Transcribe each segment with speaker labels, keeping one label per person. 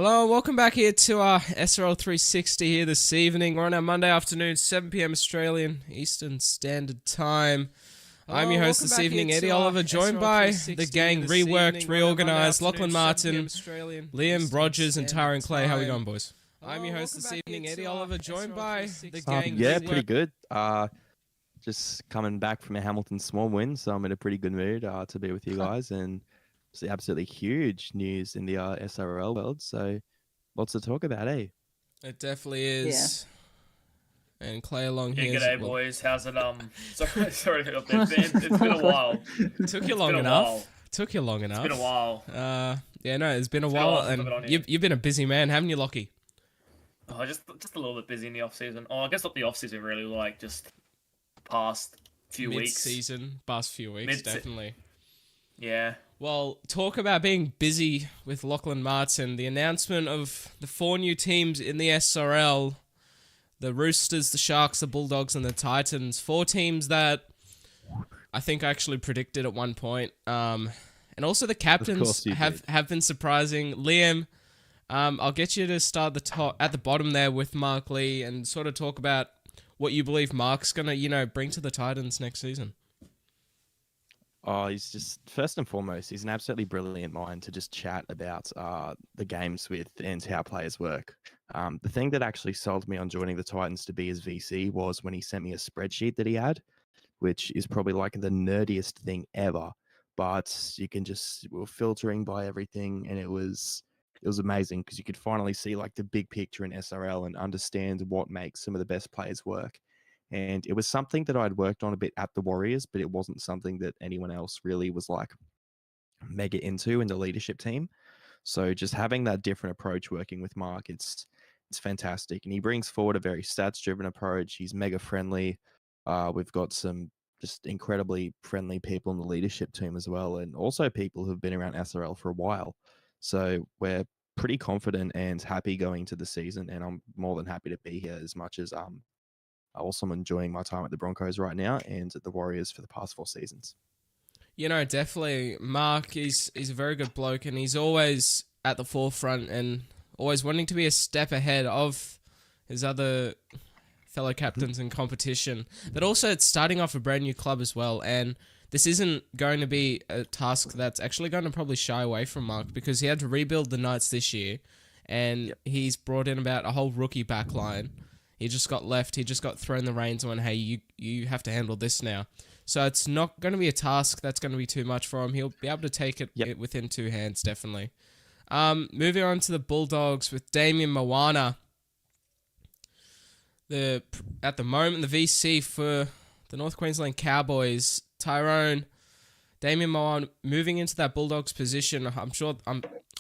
Speaker 1: Hello, welcome back here to our SRL360 here this evening. We're on our Monday afternoon, 7 p.m. Australian Eastern Standard Time. I'm your host this evening, Eddie Oliver, joined by the gang reworked, reorganised, Lachlan Martin, Liam, Rodgers and Tyrone Clay. How we going, boys? I'm your host this evening, Eddie Oliver, joined by the gang
Speaker 2: Yeah, pretty good. Just coming back from a Hamilton small win, so I'm in a pretty good mood to be with you guys. And it's absolutely huge news in the SRL world, so lots to talk about, eh?
Speaker 1: It definitely is. Yeah. And Clay along
Speaker 3: Yeah,
Speaker 1: here.
Speaker 3: g'day, boys. How's it? Sorry, it's been a while.
Speaker 1: Took you long enough. Took you long enough.
Speaker 3: It's been a while.
Speaker 1: Yeah, no, it's been a
Speaker 3: It's
Speaker 1: while,
Speaker 3: been a while
Speaker 1: and you've been a busy man, haven't you, Lockie?
Speaker 3: Oh, just a little bit busy in the off season. Oh, I guess not the off season really, like just past few weeks.
Speaker 1: Mid-season, past few weeks, definitely.
Speaker 3: Yeah.
Speaker 1: Well, talk about being busy with Lachlan Martin. The announcement of the 4 new teams in the SRL, the Roosters, the Sharks, the Bulldogs, and the Titans. 4 teams that I think I actually predicted at one point. And also the captains have been surprising. Liam, I'll get you to start at the bottom there with Mark Lee and sort of talk about what you believe Mark's going to, bring to the Titans next season.
Speaker 2: Oh, he's just, first and foremost, he's an absolutely brilliant mind to just chat about the games with and how players work. The thing that actually sold me on joining the Titans to be his VC was when he sent me a spreadsheet that he had, which is probably like the nerdiest thing ever. But you can we were filtering by everything, and it was amazing because you could finally see like the big picture in SRL and understand what makes some of the best players work. And it was something that I'd worked on a bit at the Warriors, but it wasn't something that anyone else really was like mega into in the leadership team. So just having that different approach working with Mark, it's fantastic. And he brings forward a very stats-driven approach. He's mega friendly. We've got some just incredibly friendly people in the leadership team as well, and also people who've been around SRL for a while. So we're pretty confident and happy going to the season, and I'm more than happy to be here as much as also, I'm enjoying my time at the Broncos right now and at the Warriors for the past 4 seasons.
Speaker 1: Definitely. Mark, he's a very good bloke, and he's always at the forefront and always wanting to be a step ahead of his other fellow captains in competition. But also, it's starting off a brand new club as well, and this isn't going to be a task that's actually going to probably shy away from Mark because he had to rebuild the Knights this year, and he's brought in about a whole rookie back line. He just got left. He just got thrown the reins on, hey, you have to handle this now. So it's not going to be a task that's going to be too much for him. He'll be able to take it within 2 hands, definitely. Moving on to the Bulldogs with Damien Moana. At the moment, the VC for the North Queensland Cowboys, Damien Moana moving into that Bulldogs position.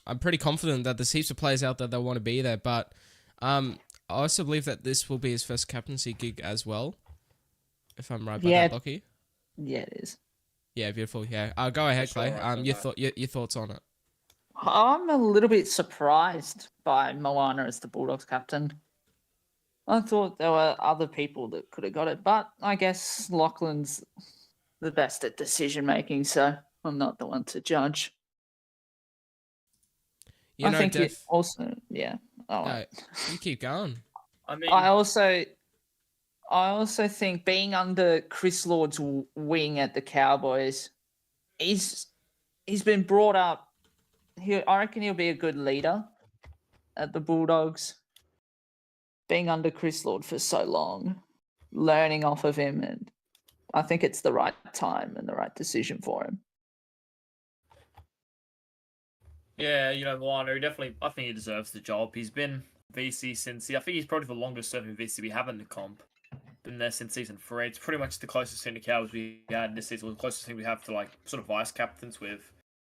Speaker 1: I'm pretty confident that there's heaps of players out there that want to be there, but I also believe that this will be his first captaincy gig as well, if I'm right about that, Lockie.
Speaker 4: Yeah, it is.
Speaker 1: Yeah, beautiful. Yeah, go ahead, Clay. Your thoughts on it?
Speaker 4: I'm a little bit surprised by Moana as the Bulldogs captain. I thought there were other people that could have got it, but I guess Lachlan's the best at decision making, so I'm not the one to judge. I think it also,
Speaker 1: you keep going.
Speaker 4: I mean, I also think being under Chris Lord's wing at the Cowboys, he's been brought up. I reckon he'll be a good leader at the Bulldogs. Being under Chris Lord for so long, learning off of him, and I think it's the right time and the right decision for him.
Speaker 3: Yeah, Moana, I think he deserves the job. He's been VC I think he's probably the longest serving VC we have in the comp. Been there since season 3. It's pretty much the closest thing to Cows we had this season, the closest thing we have to like sort of vice captains with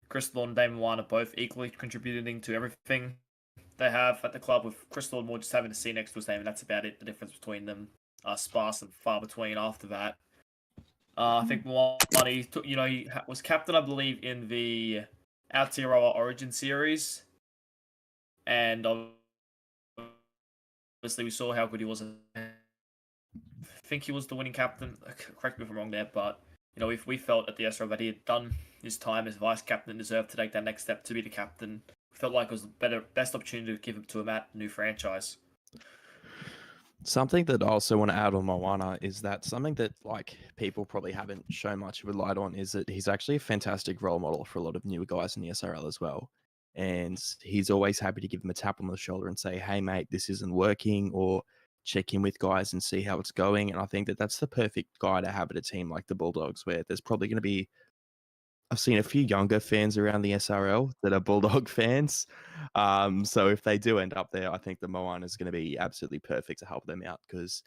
Speaker 3: Chris Lord and Damon Moana both equally contributing to everything they have at the club, with Chris Lord more just having a C next to his name, and that's about it. The difference between them are sparse and far between after that. I think Moana, he was captain, I believe, in the Aotearoa Origin Series, and obviously we saw how good he was. I think he was the winning captain. Correct me if I'm wrong there, but we felt at the SRO that he had done his time as vice captain and deserved to take that next step to be the captain felt like it was the best opportunity to give it to him at new franchise.
Speaker 2: Something that I also want to add on Moana is that something that like people probably haven't shown much of a light on is that he's actually a fantastic role model for a lot of newer guys in the SRL as well. And he's always happy to give them a tap on the shoulder and say, "Hey, mate, this isn't working," or check in with guys and see how it's going. And I think that that's the perfect guy to have at a team like the Bulldogs, where there's probably going to be I've seen a few younger fans around the SRL that are Bulldog fans. So if they do end up there, I think the Moana is going to be absolutely perfect to help them out because,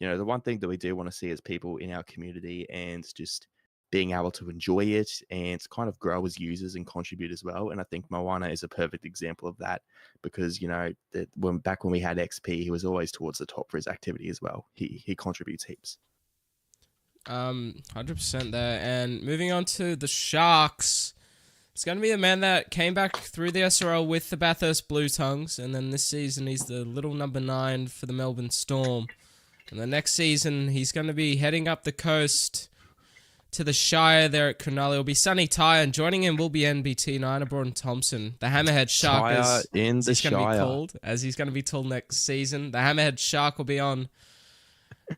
Speaker 2: the one thing that we do want to see is people in our community and just being able to enjoy it and kind of grow as users and contribute as well. And I think Moana is a perfect example of that because, back when we had XP, he was always towards the top for his activity as well. He contributes heaps.
Speaker 1: 100% there. And moving on to the Sharks, it's going to be a man that came back through the SRL with the Bathurst Blue Tongues, and then this season he's the little number 9 for the Melbourne Storm. And the next season he's going to be heading up the coast to the Shire there at Cronulla. It'll be Sonny Tyre, and joining him will be NBT Nina Braun Thompson, the Hammerhead Shark, as he's going to be called, as he's going to be told next season. The Hammerhead Shark will be on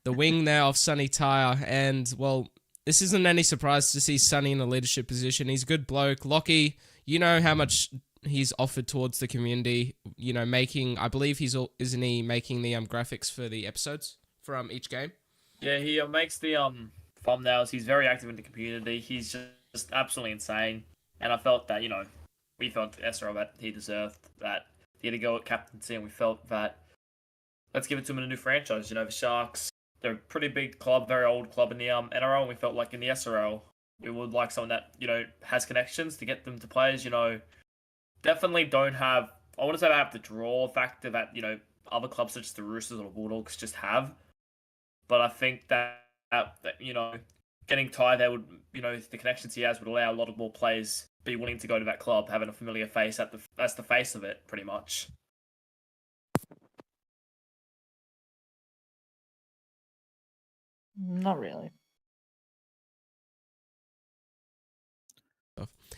Speaker 1: the wing now of Sonny Tyre, and, well, this isn't any surprise to see Sonny in a leadership position. He's a good bloke. Lockie, you know how much he's offered towards the community, making, I believe isn't he making the graphics for the episodes from each game?
Speaker 3: Yeah, he makes the thumbnails. He's very active in the community. He's just absolutely insane. And I felt that, we felt SRL that he deserved that. He had to go at captaincy, and we felt that let's give it to him in a new franchise. The Sharks, they're a pretty big club, very old club in the NRL, and we felt like in the SRL, we would like someone that, has connections to get them to players, definitely don't have, I want to say they have the draw factor that, other clubs such as the Roosters or the Bulldogs just have. But I think that getting Ty there would, the connections he has would allow a lot of more players be willing to go to that club, having a familiar face that's the face of it, pretty much.
Speaker 4: Not really.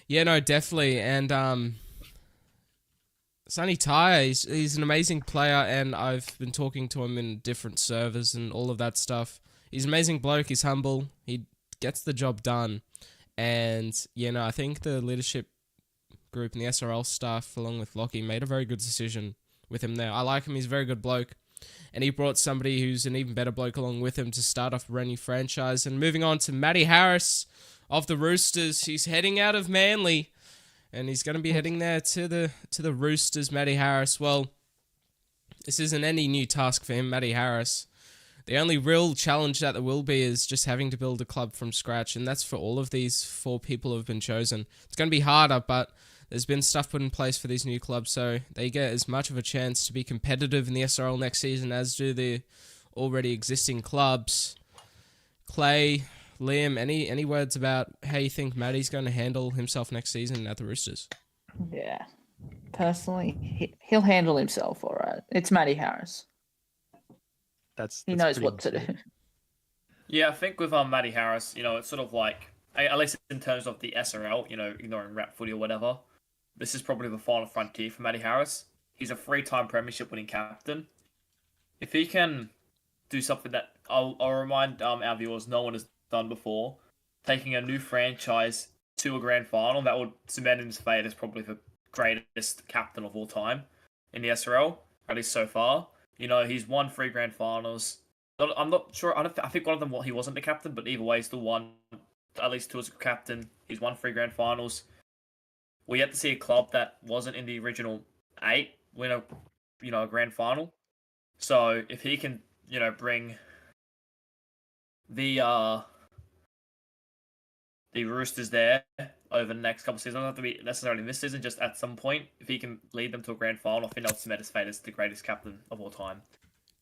Speaker 1: Yeah, no, definitely. And Sonny Tyre, he's an amazing player, and I've been talking to him in different servers and all of that stuff. He's an amazing bloke. He's humble. He gets the job done. And, I think the leadership group and the SRL staff, along with Lockie, made a very good decision with him there. I like him. He's a very good bloke. And he brought somebody who's an even better bloke along with him to start off a brand new franchise. And moving on to Matty Harris of the Roosters. He's heading out of Manly, and he's going to be heading there to the Roosters. Matty Harris, well, this isn't any new task for him, Matty Harris. The only real challenge that there will be is just having to build a club from scratch, and that's for all of these 4 people who have been chosen. It's going to be harder, but there's been stuff put in place for these new clubs, so they get as much of a chance to be competitive in the SRL next season as do the already existing clubs. Clay, Liam, any words about how you think Matty's going to handle himself next season at the Roosters?
Speaker 4: Yeah. Personally, he'll handle himself all right. It's Matty Harris. He knows what to do.
Speaker 3: Yeah, I think with Matty Harris, it's sort of like, at least in terms of the SRL, ignoring rap footy or whatever, this is probably the final frontier for Matty Harris. He's a 3-time premiership winning captain. If he can do something that I'll remind our viewers no one has done before, taking a new franchise to a grand final, that would cement his fate as probably the greatest captain of all time in the SRL, at least so far. He's won 3 grand finals. I'm not sure. I think one of them he wasn't the captain, but either way, he still won at least 2 as a captain. He's won 3 grand finals. We yet to see a club that wasn't in the original 8 win a grand final. So if he can, bring the Roosters there over the next couple of seasons, doesn't have to be necessarily this season, just at some point, if he can lead them to a grand final, I think that'll cement his fate as the greatest captain of all time.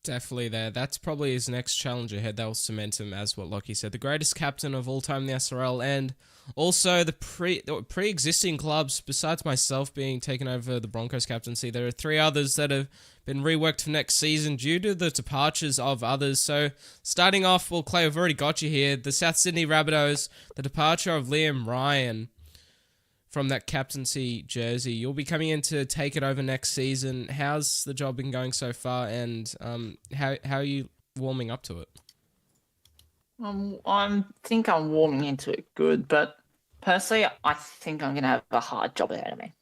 Speaker 1: Definitely there. That's probably his next challenge ahead. That will cement him as what Lockie said, the greatest captain of all time in the SRL, and also the pre-existing clubs, besides myself being taken over the Broncos captaincy, there are 3 others that have been reworked for next season due to the departures of others. So starting off, well, Clay, I've already got you here. The South Sydney Rabbitohs, the departure of Liam Ryan from that captaincy jersey. You'll be coming in to take it over next season. How's the job been going so far, and how are you warming up to it?
Speaker 4: I think I'm warming into it good, but personally, I think I'm going to have a hard job ahead of me.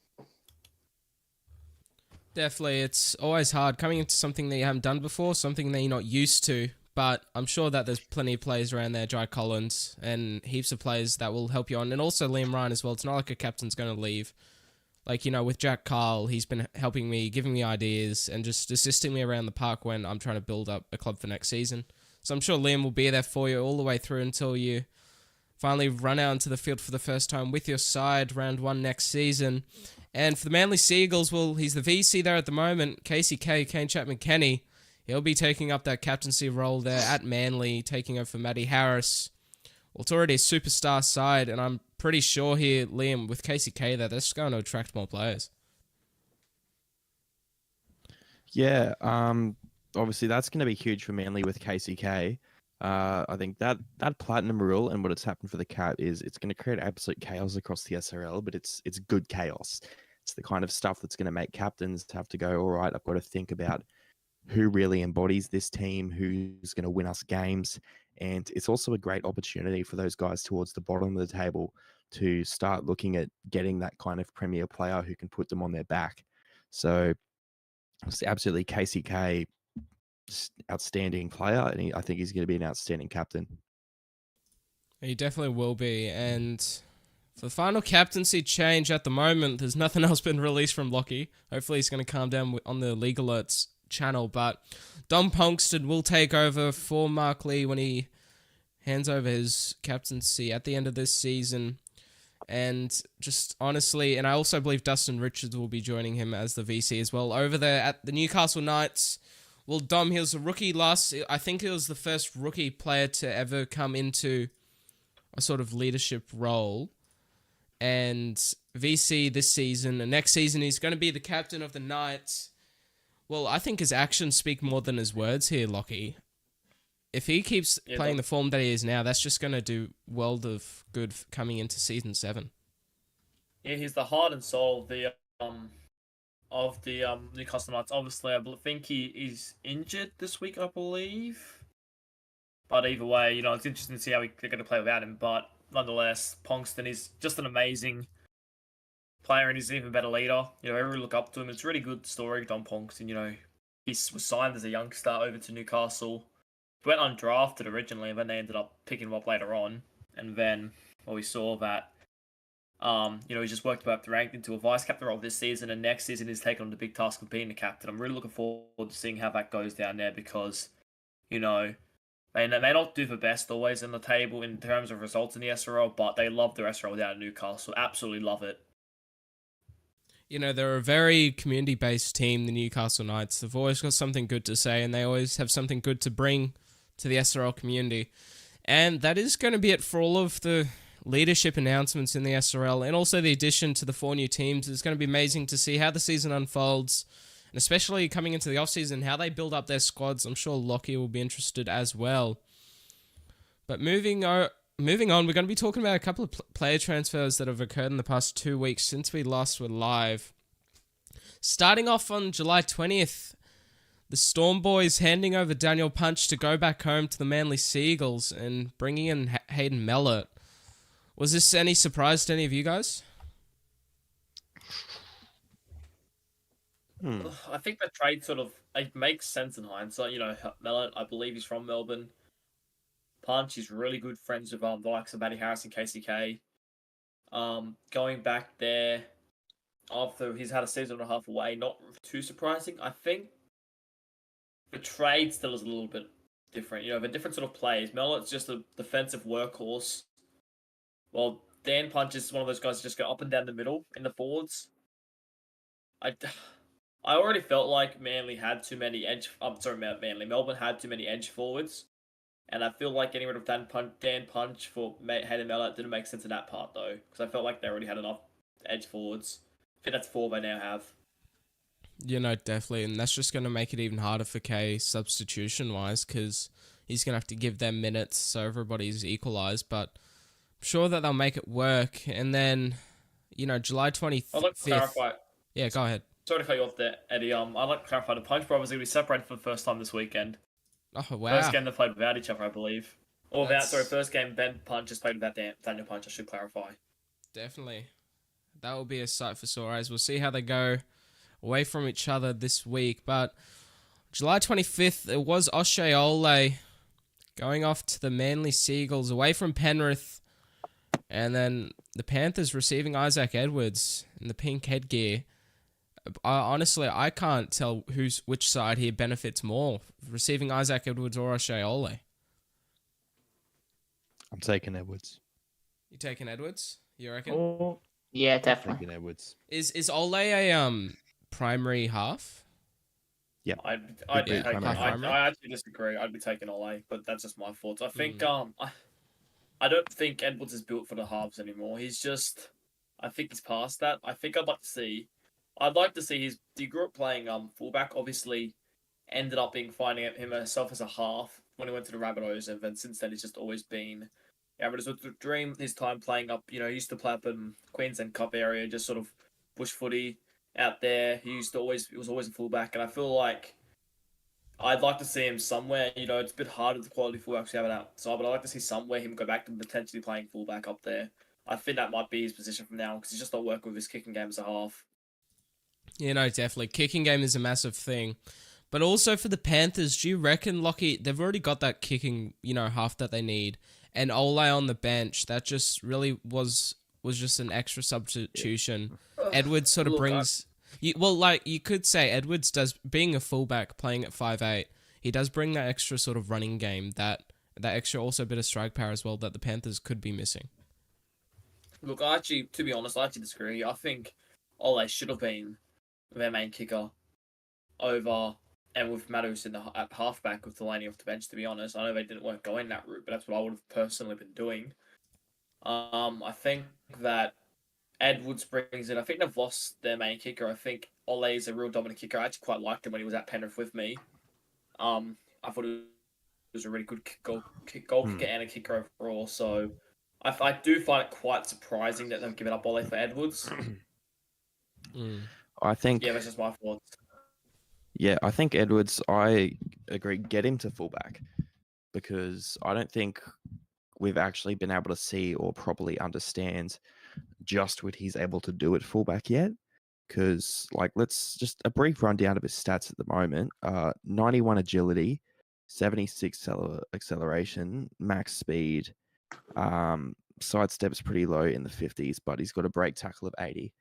Speaker 1: Definitely, it's always hard coming into something that you haven't done before, something that you're not used to. But I'm sure that there's plenty of players around there, Jai Collins, and heaps of players that will help you on. And also Liam Ryan as well. It's not like a captain's going to leave. Like, with Jack Carl, he's been helping me, giving me ideas, and just assisting me around the park when I'm trying to build up a club for next season. So I'm sure Liam will be there for you all the way through until you finally run out into the field for the first time with your side, round 1 next season. And for the Manly Seagulls, well, he's the VC there at the moment, KCK, Kane Chapman-Kenny. He'll be taking up that captaincy role there at Manly, taking over for Matty Harris. Well, it's already a superstar side, and I'm pretty sure here, Liam, with KCK there, they're just going to attract more players.
Speaker 2: Yeah, obviously that's going to be huge for Manly with KCK. I think that platinum rule and what it's happened for the Cat is it's going to create absolute chaos across the SRL, but it's good chaos. It's the kind of stuff that's going to make captains have to go, all right, I've got to think about who really embodies this team, who's going to win us games. And it's also a great opportunity for those guys towards the bottom of the table to start looking at getting that kind of premier player who can put them on their back. So it's absolutely KCK, outstanding player, and I think he's going to be an outstanding captain.
Speaker 1: He definitely will be. And for the final captaincy change at the moment, there's nothing else been released from Lockie. Hopefully he's going to calm down on the League Alerts channel, but Dom Ponkston will take over for Mark Lee when he hands over his captaincy at the end of this season. And just honestly, and I also believe Dustin Richards will be joining him as the VC as well over there at the Newcastle Knights. Well, Dom, he was a rookie I think he was the first rookie player to ever come into a sort of leadership role. And VC this season, and next season he's going to be the captain of the Knights. Well, I think his actions speak more than his words here, Lockie. If he keeps playing the form that he is now, that's just going to do world of good coming into season 7.
Speaker 3: Yeah, he's the heart and soul of the Newcastle Knights. Obviously, I think he is injured this week, I believe. But either way, it's interesting to see how they're going to play without him. But nonetheless, Ponkston is just an amazing player, and he's an even better leader. Everyone look up to him. It's a really good story, Dom Ponkston. He was signed as a youngster over to Newcastle. He went undrafted originally, and then they ended up picking him up later on. And then, we saw that, he just worked up the rank into a vice captain role this season, and next season he's taken on the big task of being the captain. I'm really looking forward to seeing how that goes down there because, they may not do the best always in the table in terms of results in the SRL, but they love their SRL down at Newcastle. Absolutely love it.
Speaker 1: They're a very community-based team, the Newcastle Knights. They've always got something good to say, and they always have something good to bring to the SRL community. And that is going to be it for all of the leadership announcements in the SRL, and also the addition to the 4 new teams. It's going to be amazing to see how the season unfolds, and especially coming into the off-season, how they build up their squads. I'm sure Lockie will be interested as well. But moving on, we're going to be talking about a couple of player transfers that have occurred in the past 2 weeks since we last were live. Starting off on July 20th, the Storm Boys handing over Daniel Punch to go back home to the Manly Seagulls and bringing in Hayden Mellett. Was this any surprise to any of you guys?
Speaker 3: I think the trade it makes sense in hindsight. Mellett, I believe he's from Melbourne. Punch, he's really good friends with the likes of Matty Harris and KCK. Going back there after he's had a season and a half away, not too surprising. I think the trade still is a little bit different. They're different sort of plays. Mellett's just a defensive workhorse. Well, Dan Punch is one of those guys who just go up and down the middle in the forwards. I already felt like Melbourne had too many edge forwards. And I feel like getting rid of Dan Punch for Hayden Mellett didn't make sense in that part, though. Because I felt like they already had enough edge forwards. I think that's 4 they now have.
Speaker 1: Definitely. And that's just going to make it even harder for Kay substitution-wise, because he's going to have to give them minutes so everybody's equalised. But I'm sure that they'll make it work. And then July
Speaker 3: I'd like to
Speaker 1: 25th.
Speaker 3: clarify.
Speaker 1: Yeah, go ahead.
Speaker 3: Sorry to cut you off there, Eddie. I'd like to clarify the Punch Brothers are going to be separated for the first time this weekend.
Speaker 1: Oh, wow.
Speaker 3: First game they played without each other, I believe. Or without,
Speaker 1: That's-
Speaker 3: first game Ben Punch has played without Daniel Punch, I should clarify.
Speaker 1: Definitely. That will be a sight for sore eyes. We'll see how they go away from each other this week. But July 25th, it was Osceola going off to the Manly Seagulls away from Penrith. And then the Panthers receiving Isaac Edwards in the pink headgear. Honestly, I can't tell which side here benefits more, receiving Isaac Edwards or Osceola.
Speaker 2: I'm taking Edwards.
Speaker 1: You taking Edwards? You reckon?
Speaker 4: Oh, yeah, definitely.
Speaker 2: Taking Edwards.
Speaker 1: Is Ole a primary half?
Speaker 2: Yep.
Speaker 3: I'd
Speaker 2: Be
Speaker 3: be taking.
Speaker 1: primary.
Speaker 3: I actually disagree. I'd be taking Ole, but that's just my thoughts. I think
Speaker 1: Mm.
Speaker 3: I don't think Edwards is built for the halves anymore. I think he's past that. I think I'd like to see he grew up playing fullback. Obviously, ended up finding himself as a half when he went to the Rabbitohs, and then since then he's just always been. Yeah, but it was a dream his time playing up. He used to play up in Queensland Cup area, just sort of bush footy out there. He was always a fullback, and I feel like I'd like to see him somewhere. It's a bit harder with the quality fullbacks we have outside, but I'd like to see somewhere him go back to potentially playing fullback up there. I think that might be his position from now because he's just not working with his kicking game as a half.
Speaker 1: Definitely. Kicking game is a massive thing. But also for the Panthers, do you reckon, Lockie, they've already got that kicking, half that they need. And Ole on the bench, that just really was just an extra substitution.
Speaker 3: Yeah.
Speaker 1: Edwards sort of
Speaker 3: Look,
Speaker 1: brings... you could say Edwards does, being a fullback, playing at 5'8", he does bring that extra sort of running game, that extra also bit of strike power as well that the Panthers could be missing.
Speaker 3: Look, to be honest, I actually disagree. I think Ole should have been their main kicker over, and with Matthews at halfback with Delaney off the bench, to be honest. I know they weren't going that route, but that's what I would have personally been doing. I think that Edwards brings in. I think they've lost their main kicker. I think Ole is a real dominant kicker. I actually quite liked him when he was at Penrith with me. I thought it was a really good goal kicker and a kicker overall. So I do find it quite surprising that they've given up Ole for Edwards.
Speaker 2: I think.
Speaker 3: Yeah, that's just my thoughts.
Speaker 2: Yeah, I think Edwards, I agree, get him to fullback because I don't think we've actually been able to see or properly understand just what he's able to do at fullback yet. Because, let's just a brief rundown of his stats at the moment. 91 agility, 76 acceleration, max speed. Sidestep's pretty low in the 50s, but he's got a break tackle of 80.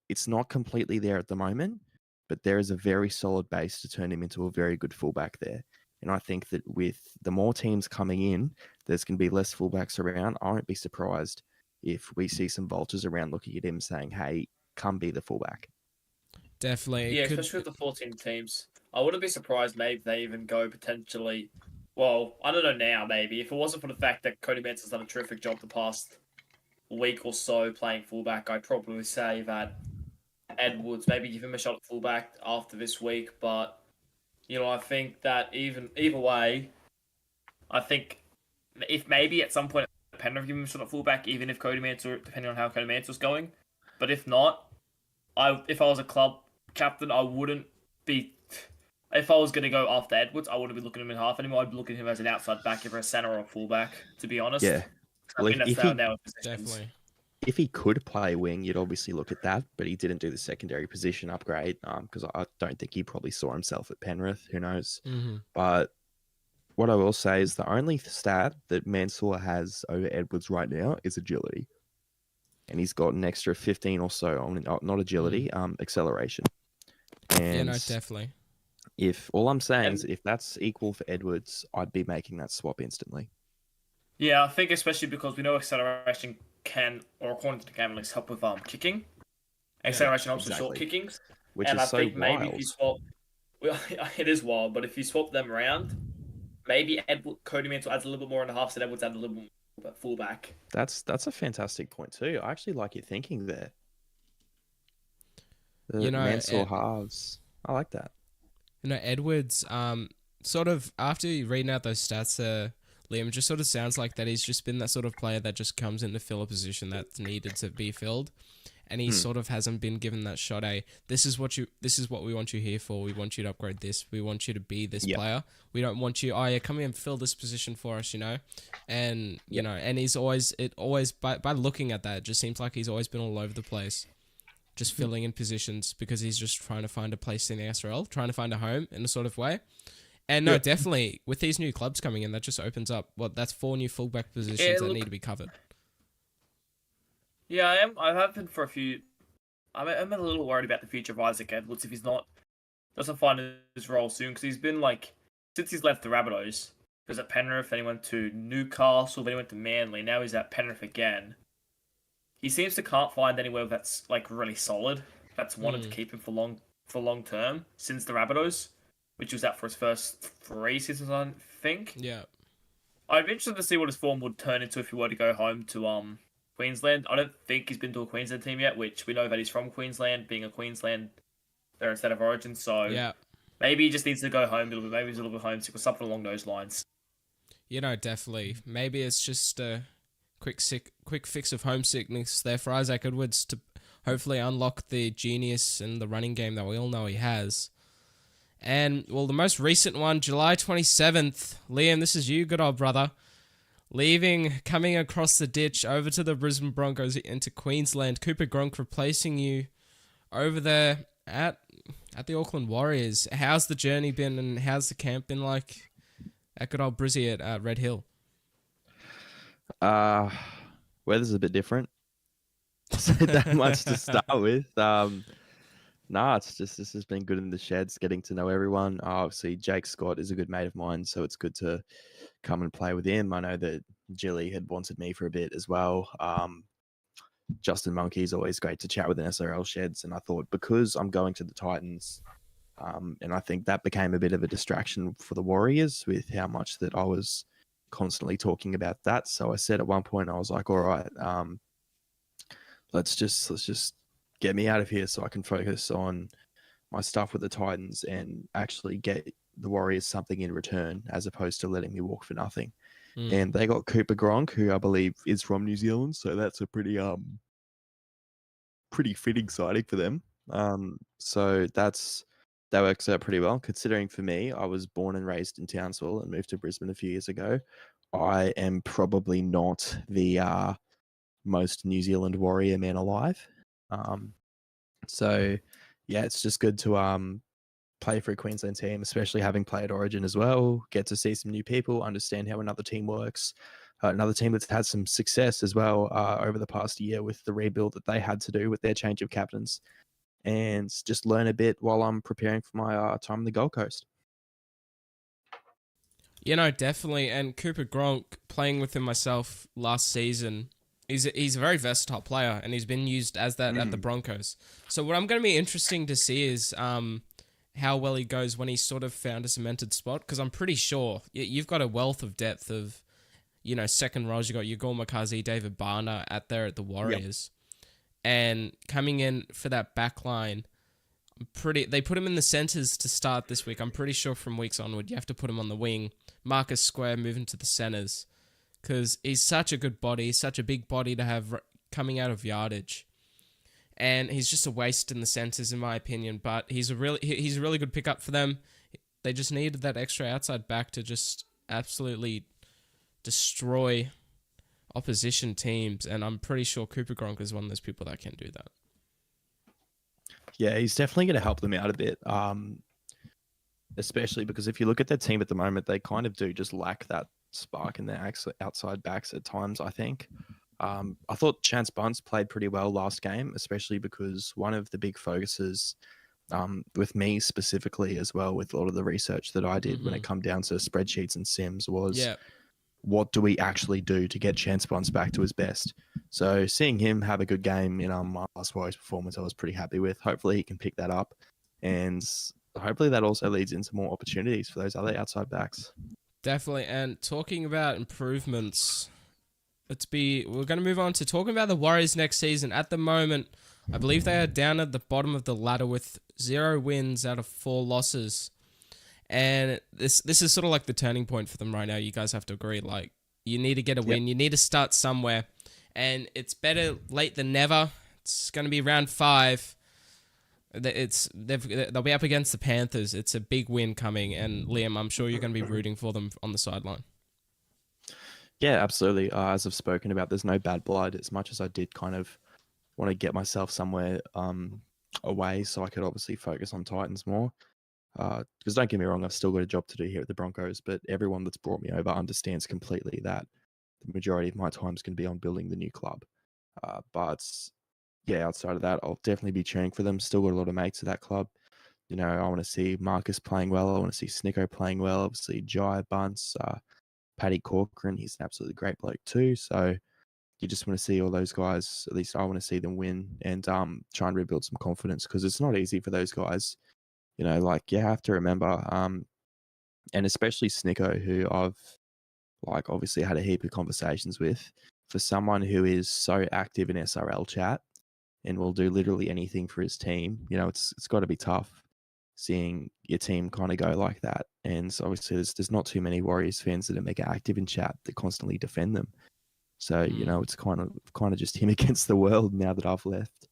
Speaker 2: It's not completely there at the moment, but there is a very solid base to turn him into a very good fullback there. And I think that with the more teams coming in, there's going to be less fullbacks around. I won't be surprised if we see some vultures around looking at him saying, hey, come be the fullback.
Speaker 1: Definitely.
Speaker 3: Yeah, especially with the 14 teams. I wouldn't be surprised maybe they even go potentially... Well, I don't know now, maybe. If it wasn't for the fact that Cody Manson's done a terrific job the past week or so playing fullback, I'd probably say that Edwards, maybe give him a shot at fullback after this week. But, I think that either way, I think if maybe at some point Penrith give him a shot at fullback, even if Cody Manson, depending on how Cody Manson's going. But if not, if I was a club captain, I wouldn't be... If I was going to go after Edwards, I wouldn't be looking at him in half anymore. I'd be looking at him as an outside back, either a centre or a fullback, to be honest.
Speaker 2: Yeah.
Speaker 3: I think that's down now with positions.
Speaker 1: Definitely.
Speaker 2: If he could play wing, you'd obviously look at that, but he didn't do the secondary position upgrade because I don't think he probably saw himself at Penrith. Who knows?
Speaker 1: Mm-hmm.
Speaker 2: But what I will say is the only stat that Mansour has over Edwards right now is agility. And he's got an extra 15 or so on not agility, acceleration. And
Speaker 1: Definitely.
Speaker 2: if all I'm saying is if that's equal for Edwards, I'd be making that swap instantly.
Speaker 3: Yeah, I think especially because we know acceleration can, or according to the game at least, help with kicking. Acceleration helps with short kickings.
Speaker 2: Which
Speaker 3: and
Speaker 2: is
Speaker 3: I
Speaker 2: so
Speaker 3: think maybe
Speaker 2: wild.
Speaker 3: if you swap... Well, it is wild, but if you swap them around, maybe Cody Mantle adds a little bit more in the half, so Edwards adds a little bit more fullback.
Speaker 2: That's a fantastic point too. I actually like your thinking there. The Mansour halves. I like that.
Speaker 1: Edwards, sort of after reading out those stats, Liam, it just sort of sounds like that he's just been that sort of player that just comes in to fill a position that's needed to be filled. And he sort of hasn't been given that shot. This is what we want you here for. We want you to upgrade this. We want you to be this player. We don't want you. Oh yeah, come here and fill this position for us. And you know, and he's always by looking at that, it just seems like he's always been all over the place, just filling in positions because he's just trying to find a place in the SRL, trying to find a home in a sort of way. And no, definitely with these new clubs coming in, that just opens up. That's 4 new fullback positions that need to be covered.
Speaker 3: Yeah, I have been for a few. I'm a little worried about the future of Isaac Edwards if he's doesn't find his role soon, because he's been like, since he's left the Rabbitohs, he was at Penrith, then he went to Newcastle, then he went to Manly, now he's at Penrith again. He seems to can't find anywhere that's like really solid, that's wanted to keep him for long term since the Rabbitohs, which was out for his first 3 seasons, I think.
Speaker 1: Yeah.
Speaker 3: I'd be interested to see what his form would turn into if he were to go home to Queensland. I don't think he's been to a Queensland team yet, which we know that he's from Queensland, being a Queensland there instead of Origin. So maybe he just needs to go home a little bit. Maybe he's a little bit homesick or something along those lines.
Speaker 1: Definitely. Maybe it's just a quick fix of homesickness there for Isaac Edwards to hopefully unlock the genius and the running game that we all know he has. And, well, the most recent one, July 27th. Liam, this is you, good old brother. Coming across the ditch over to the Brisbane Broncos into Queensland. Cooper Gronk replacing you over there at the Auckland Warriors. How's the journey been and how's the camp been like at good old Brizzy at Red Hill?
Speaker 2: Weather's a bit different. So that much to start with. It's just, this has been good in the sheds, getting to know everyone. Obviously, Jake Scott is a good mate of mine, so it's good to come and play with him. I know that Jilly had wanted me for a bit as well. Justin Monkey is always great to chat with in SRL sheds, and I thought because I'm going to the Titans, and I think that became a bit of a distraction for the Warriors with how much that I was constantly talking about that. So I said at one point, I was like, all right, let's just get me out of here so I can focus on my stuff with the Titans and actually get the Warriors something in return as opposed to letting me walk for nothing. And they got Cooper Gronk, who I believe is from New Zealand, so that's a pretty fitting signing for them. So that works out pretty well, considering for me, I was born and raised in Townsville and moved to Brisbane a few years ago. I am probably not the most New Zealand Warrior man alive. So yeah, it's just good to play for a Queensland team, especially having played Origin as well, get to see some new people, understand how another team works. Another team that's had some success as well over the past year with the rebuild that they had to do with their change of captains, and just learn a bit while I'm preparing for my time on the Gold Coast.
Speaker 1: Definitely. And Cooper Gronk, playing with him myself last season, he's a very versatile player, and he's been used as that at the Broncos. So what I'm going to be interesting to see is how well he goes when he's sort of found a cemented spot, because I'm pretty sure you've got a wealth of depth of, second rows. You've got Ugor Makazi, David Barner at the Warriors. Yep. And coming in for that back line, they put him in the centres to start this week. I'm pretty sure from weeks onward, you have to put him on the wing. Marcus Square moving to the centres, because he's such a good body, such a big body to have coming out of yardage. And he's just a waste in the centres, in my opinion. But he's a really good pickup for them. They just needed that extra outside back to just absolutely destroy opposition teams. And I'm pretty sure Cooper Gronk is one of those people that can do that.
Speaker 2: Yeah, he's definitely going to help them out a bit. Especially because if you look at their team at the moment, they kind of do just lack that spark in their outside backs at times, I think. I thought Chance Bunce played pretty well last game, especially because one of the big focuses with me specifically as well, with a lot of the research that I did when it come down to spreadsheets and sims, was what do we actually do to get Chance Bunce back to his best? So seeing him have a good game in my last Warriors performance, I was pretty happy with. Hopefully he can pick that up, and hopefully that also leads into more opportunities for those other outside backs.
Speaker 1: Definitely. And talking about improvements, we're going to move on to talking about the Warriors next season. At the moment, I believe they are down at the bottom of the ladder with 0 wins out of 4 losses. And this is sort of like the turning point for them right now. You guys have to agree. Like, you need to get a win. You need to start somewhere. And it's better late than never. It's going to be round 5. They'll be up against the Panthers. It's a big win coming. And Liam, I'm sure you're going to be rooting for them on the sideline.
Speaker 2: Yeah, absolutely. As I've spoken about, there's no bad blood. As much as I did kind of want to get myself somewhere away so I could obviously focus on Titans more. Because don't get me wrong, I've still got a job to do here at the Broncos, but everyone that's brought me over understands completely that the majority of my time is going to be on building the new club. But yeah, outside of that, I'll definitely be cheering for them. Still got a lot of mates at that club. You know, I want to see Marcus playing well. I want to see Snicko playing well. Obviously, Jai Bunce, Paddy Corcoran, he's an absolutely great bloke too. So you just want to see all those guys, at least I want to see them win and try and rebuild some confidence, because it's not easy for those guys. You know, like, you have to remember, and especially Snicko, who I've like obviously had a heap of conversations with, for someone who is so active in SRL chat and will do literally anything for his team. You know, it's got to be tough seeing your team kind of go like that. And so obviously there's not too many Warriors fans that are mega active in chat that constantly defend them. So, you know, it's kind of just him against the world now that I've left.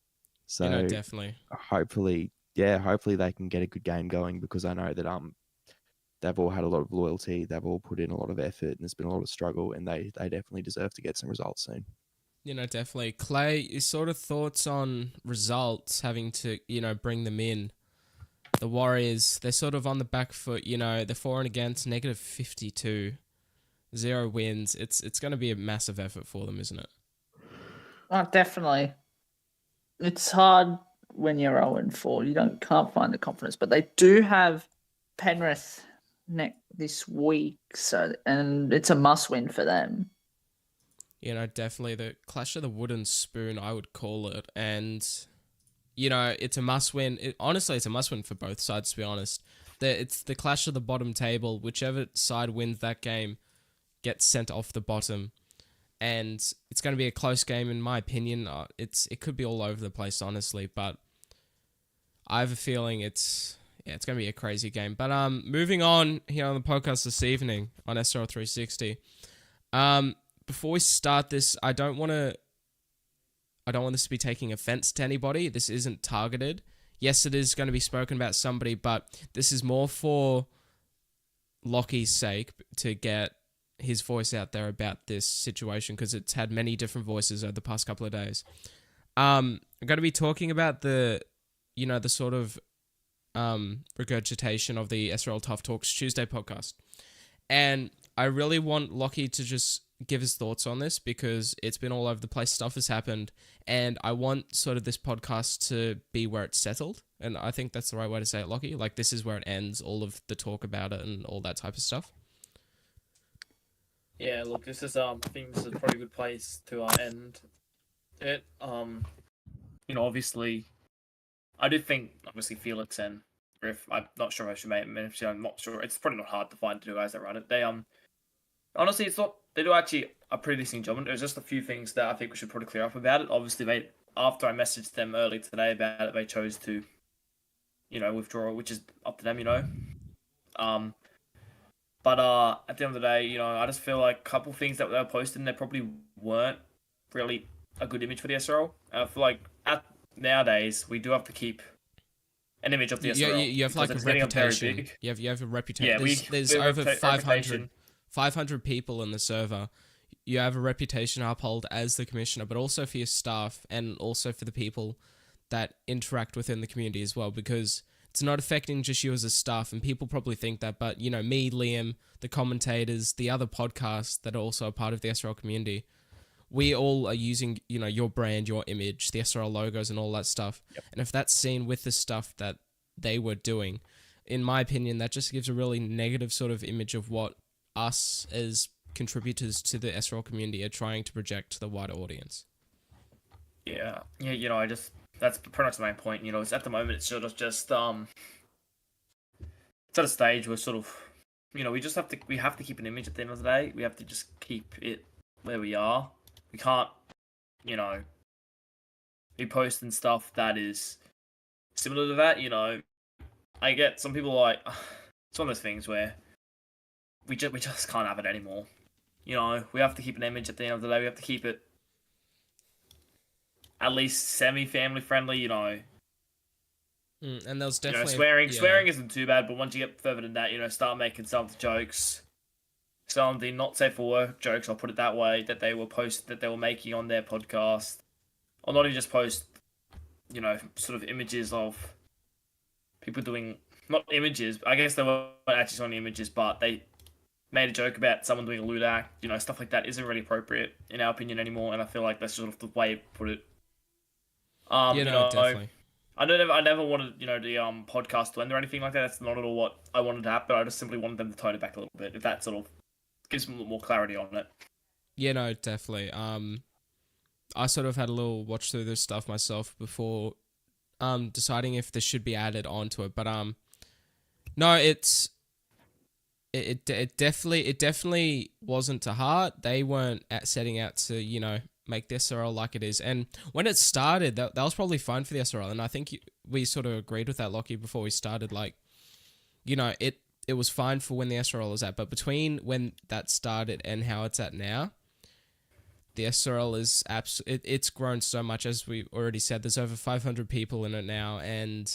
Speaker 2: So
Speaker 1: You know, definitely.
Speaker 2: hopefully they can get a good game going, because I know that they've all had a lot of loyalty, they've all put in a lot of effort, and there's been a lot of struggle, and they definitely deserve to get some results soon.
Speaker 1: You know, definitely. Clay, your sort of thoughts on results, having to, you know, bring them in. The Warriors, they're sort of on the back foot, you know, they're for and against, negative 52, 0 wins. It's going to be a massive effort for them, isn't it?
Speaker 4: Oh, definitely. It's hard when you're 0-4. You can't find the confidence, but they do have Penrith this week, and it's a must-win for them.
Speaker 1: You know, definitely the clash of the wooden spoon, I would call it. And, you know, it's a must-win. Honestly, it's a must-win for both sides, to be honest. It's the clash of the bottom table. Whichever side wins that game gets sent off the bottom. And it's going to be a close game, in my opinion. It could be all over the place, honestly. But I have a feeling it's going to be a crazy game. But moving on here on the podcast this evening on SRL360. Before we start this, I don't want this to be taking offense to anybody. This isn't targeted. Yes, it is going to be spoken about somebody, but this is more for Lockie's sake, to get his voice out there about this situation, because it's had many different voices over the past couple of days. I'm going to be talking about the sort of regurgitation of the SRL Tough Talks Tuesday podcast. And I really want Lockie to just give his thoughts on this, because it's been all over the place. Stuff has happened, and I want sort of this podcast to be where it's settled. And I think that's the right way to say it, Lockie. Like, this is where it ends, all of the talk about it and all that type of stuff.
Speaker 3: Yeah, look, this is I think this is probably a good place to end it. You know, obviously, I do think Felix and Griff. I'm not sure if I should make it. I'm not sure. It's probably not hard to find the two guys that run it. They honestly, it's not. They do actually a pretty decent job. There's just a few things that I think we should probably clear up about it. Obviously, after I messaged them early today about it, they chose to, you know, withdraw, which is up to them, you know. But at the end of the day, you know, I just feel like a couple things that they were posting, they probably weren't really a good image for the SRL. I feel like nowadays we do have to keep an image of the SRL.
Speaker 1: You have like a reputation. You have a reputation.
Speaker 3: Yeah,
Speaker 1: there's over 500 people in the server. You have a reputation to uphold as the commissioner, but also for your staff and also for the people that interact within the community as well, because it's not affecting just you as a staff, and people probably think that, but, you know, me, Liam, the commentators, the other podcasts that are also a part of the SRL community, we all are using, you know, your brand, your image, the SRL logos and all that stuff. Yep. And if that's seen with the stuff that they were doing, in my opinion, that just gives a really negative sort of image of what us as contributors to the SRL community are trying to project to the wider audience.
Speaker 3: Yeah, you know, that's pretty much the main point. You know, it's at the moment, it's sort of just it's at a stage where sort of, you know, we have to keep an image at the end of the day. We have to just keep it where we are. We can't, you know, be posting stuff that is similar to that. You know, I get some people like, it's one of those things where we just can't have it anymore. You know, we have to keep an image at the end of the day. We have to keep it at least semi-family friendly. You know,
Speaker 1: and there was definitely
Speaker 3: swearing isn't too bad, but once you get further than that, you know, start making some of the jokes, some of the not safe for work jokes. I'll put it that way, that they were making on their podcast, or not even just post, you know, sort of images of people doing, not images. I guess they weren't actually on the images, but they made a joke about someone doing a lewd act. You know, stuff like that isn't really appropriate in our opinion anymore, and I feel like that's sort of the way to put it.
Speaker 1: Definitely.
Speaker 3: I never wanted, you know, the podcast to end or anything like that. That's not at all what I wanted to happen. I just simply wanted them to tone it back a little bit, if that sort of gives them a little more clarity on it.
Speaker 1: Yeah, no, definitely. I sort of had a little watch through this stuff myself before deciding if this should be added onto it. But no, it definitely wasn't to heart. They weren't setting out to, you know, make the SRL like it is. And when it started, that was probably fine for the SRL. And I think we sort of agreed with that, Lockie, before we started. Like, you know, it was fine for when the SRL was at. But between when that started and how it's at now, the SRL is it's grown so much. As we already said, there's over 500 people in it now. And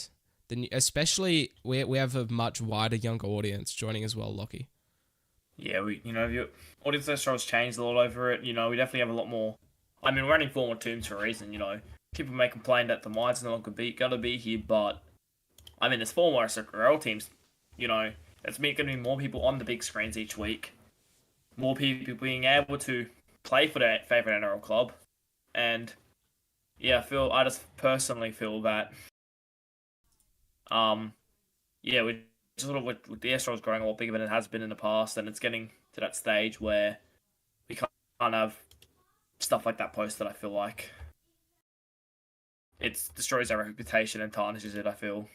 Speaker 1: especially we have a much wider, younger audience joining as well, Lockie.
Speaker 3: Yeah, your audience SRL's changed a lot over it. You know, we definitely have a lot more. I mean, we're running 4 more teams for a reason, you know. People may complain that the Mines no longer gonna be here, but I mean, there's 4 more SRL teams. You know, there's going to be more people on the big screens each week. More people being able to play for their favorite NRL club, and yeah, I just personally feel that, yeah, we sort of with the SRL is growing a lot bigger than it has been in the past, and it's getting to that stage where we can't have stuff like that posted. I feel like it destroys our reputation and tarnishes it, I feel.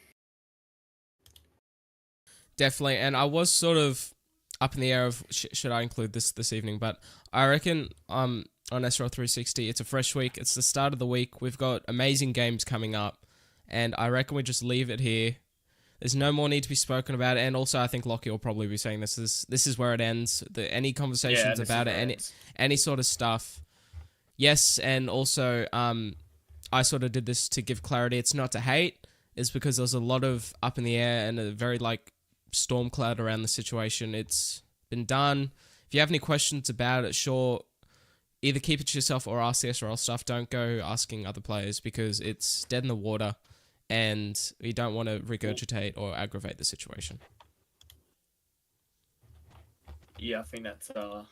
Speaker 1: Definitely, and I was sort of up in the air of should I include this evening, but I reckon on SRL360 it's a fresh week. It's the start of the week. We've got amazing games coming up, and I reckon we just leave it here. There's no more need to be spoken about it, and also I think Lockie will probably be saying this is where it ends. Any conversations about it, any sort of stuff. Yes, and also I sort of did this to give clarity. It's not to hate. It's because there's a lot of up in the air and a very storm cloud around the situation. It's been done. If you have any questions about it, sure, either keep it to yourself or ask the SRL stuff. Don't go asking other players because it's dead in the water and we don't want to regurgitate or aggravate the situation.
Speaker 3: Yeah, I think that's a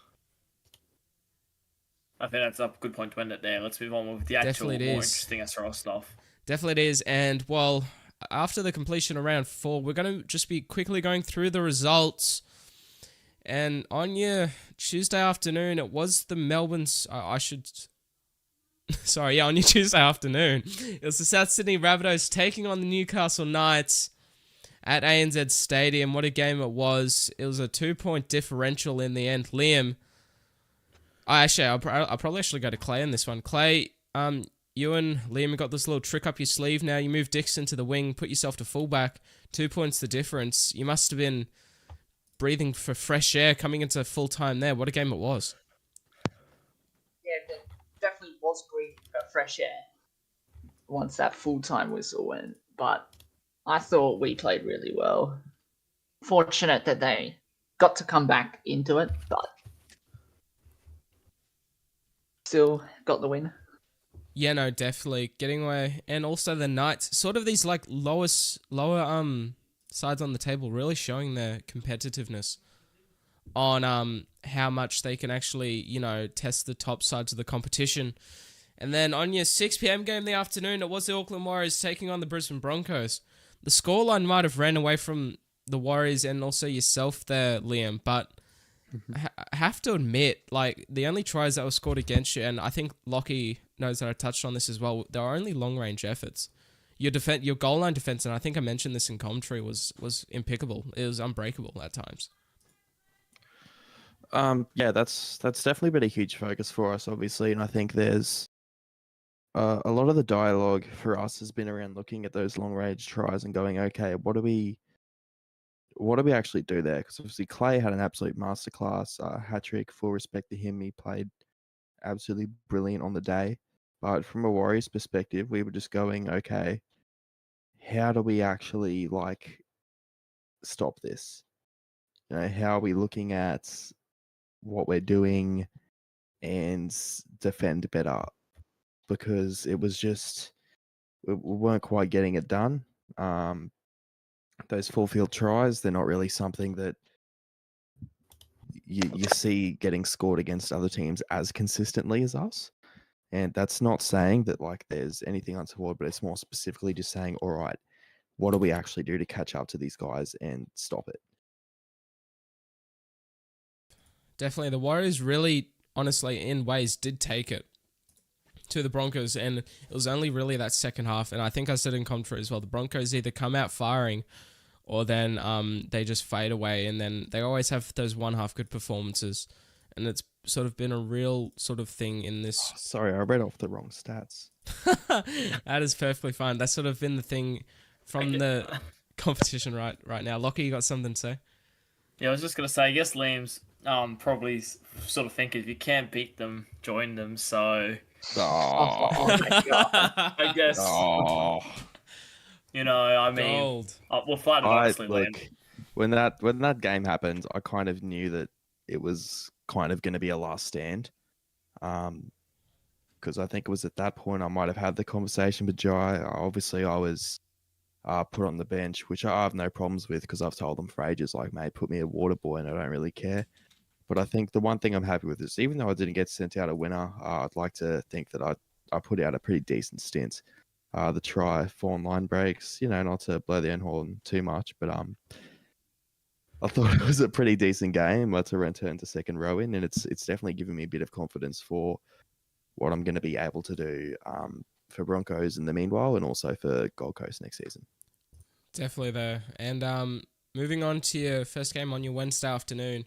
Speaker 3: good point to end it there. Let's move on with the actual more interesting SRL stuff.
Speaker 1: Definitely it is. And, well, after the completion of round 4, we're going to just be quickly going through the results. And on your Tuesday afternoon, it was the Melbourne's... on your Tuesday afternoon, it was the South Sydney Rabbitohs taking on the Newcastle Knights at ANZ Stadium. What a game it was. It was a 2-point differential in the end. Liam... I'll probably actually go to Clay in this one. Clay, you and Liam got this little trick up your sleeve now. You moved Dixon to the wing, put yourself to fullback. 2 points the difference. You must have been breathing for fresh air coming into full time there. What a game it was.
Speaker 4: Yeah, it definitely was breathing for fresh air once that full-time whistle went. But I thought we played really well. Fortunate that they got to come back into it, but still got the win.
Speaker 1: Yeah, no, definitely getting away, and also the Knights, sort of these lower sides on the table, really showing their competitiveness on how much they can actually test the top sides of the competition. And then on your 6 p.m. game in the afternoon, it was the Auckland Warriors taking on the Brisbane Broncos. The scoreline might have ran away from the Warriors and also yourself there, Liam, but I have to admit, the only tries that were scored against you, and I think Lockie knows that I touched on this as well, there are only long-range efforts. Your goal line defense, and I think I mentioned this in commentary, was impeccable. It was unbreakable at times.
Speaker 2: Yeah, that's definitely been a huge focus for us, obviously, and I think there's a lot of the dialogue for us has been around looking at those long-range tries and going, okay, what do we what do we actually do there? Because obviously Clay had an absolute masterclass, hat trick. Full respect to him. He played absolutely brilliant on the day. But from a Warriors perspective, we were just going, okay, how do we actually like stop this? How are we looking at what we're doing and defend better? Because it was just we weren't quite getting it done. Those full field tries, they're not really something that you see getting scored against other teams as consistently as us. And that's not saying that like there's anything untoward, but it's more specifically just saying, all right, what do we actually do to catch up to these guys and stop it?
Speaker 1: Definitely, the Warriors really, honestly, in ways, did take it to the Broncos, and it was only really that second half, and I think I said in commentary as well, the Broncos either come out firing or then they just fade away, and then they always have those one half good performances, and it's sort of been a real sort of thing in this.
Speaker 2: Sorry, I read off the wrong stats.
Speaker 1: That is perfectly fine. That's sort of been the thing from the competition right now. Lockie, you got something to say?
Speaker 3: Yeah, I was just gonna say, I guess Liam's probably sort of think if you can't beat them, join them. So
Speaker 2: Oh,
Speaker 4: my God.
Speaker 3: I guess I mean,
Speaker 1: Gold.
Speaker 3: we'll fight it honestly, Liam.
Speaker 2: look, when that game happened, I kind of knew that it was kind of going to be a last stand. Because I think it was at that point I might have had the conversation with Jai. Obviously, I was put on the bench, which I have no problems with because I've told them for ages, like, mate, put me a water boy and I don't really care. But I think the one thing I'm happy with is even though I didn't get sent out a winner, I'd like to think that I put out a pretty decent stint. The try, 4 line breaks, not to blow the end horn too much, but I thought it was a pretty decent game to return to second row in, and it's definitely given me a bit of confidence for what I'm going to be able to do for Broncos in the meanwhile, and also for Gold Coast next season.
Speaker 1: Definitely there. And moving on to your first game on your Wednesday afternoon,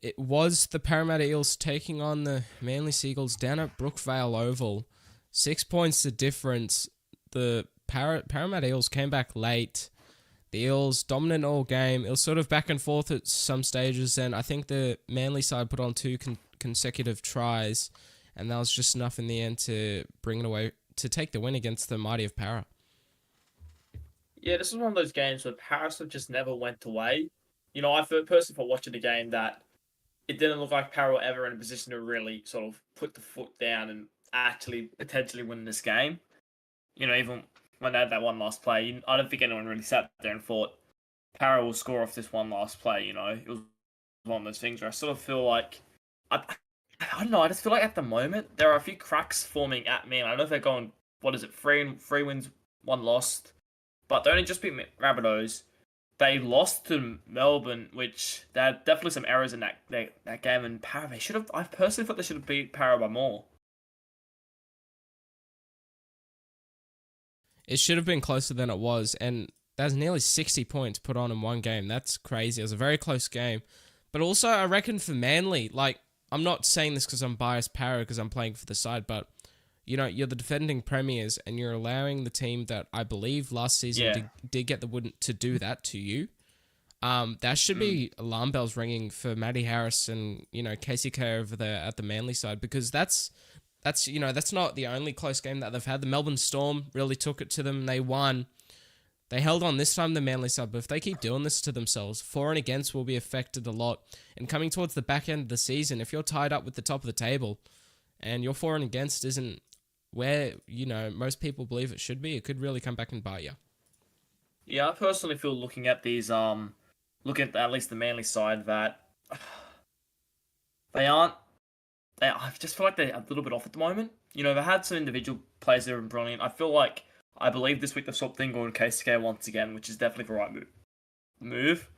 Speaker 1: it was the Parramatta Eels taking on the Manly Seagulls down at Brookvale Oval. 6 points the difference. The Parramatta Eels came back late. The Eels dominant all game. It was sort of back and forth at some stages, and I think the Manly side put on 2 consecutive tries, and that was just enough in the end to bring it away, to take the win against the mighty of Para.
Speaker 3: Yeah, this is one of those games where Paris have just never went away. I personally thought watching the game that it didn't look like Para were ever in a position to really sort of put the foot down and actually potentially win this game. Even when they had that one last play, I don't think anyone really sat there and thought Para will score off this one last play. It was one of those things where I sort of feel like I don't know. I just feel like at the moment there are a few cracks forming at me. And I don't know if they're going, what is it, 3 wins, 1 lost, but they only just beat Rabbitohs. They lost to Melbourne, which there are definitely some errors in that game. And Para, I personally thought they should have beat Para by more.
Speaker 1: It should have been closer than it was, and there's nearly 60 points put on in one game. That's crazy. It was a very close game. But also, I reckon for Manly, I'm not saying this because I'm biased Para because I'm playing for the side, but you're the defending premiers and you're allowing the team that I believe last season did get the win to do that to you. That should be alarm bells ringing for Matty Harris and, Casey K over there at the Manly side, because that's not the only close game that they've had. The Melbourne Storm really took it to them. They won. They held on this time, the Manly side, but if they keep doing this to themselves, for and against will be affected a lot. And coming towards the back end of the season, if you're tied up with the top of the table and your for and against isn't where, most people believe it should be, it could really come back and bite you.
Speaker 3: Yeah, I personally feel looking at these, looking at least the Manly side, that I just feel like they're a little bit off at the moment. They've had some individual players that have been brilliant. I believe this week they've swapped Dingo and KCK once again, which is definitely the right move.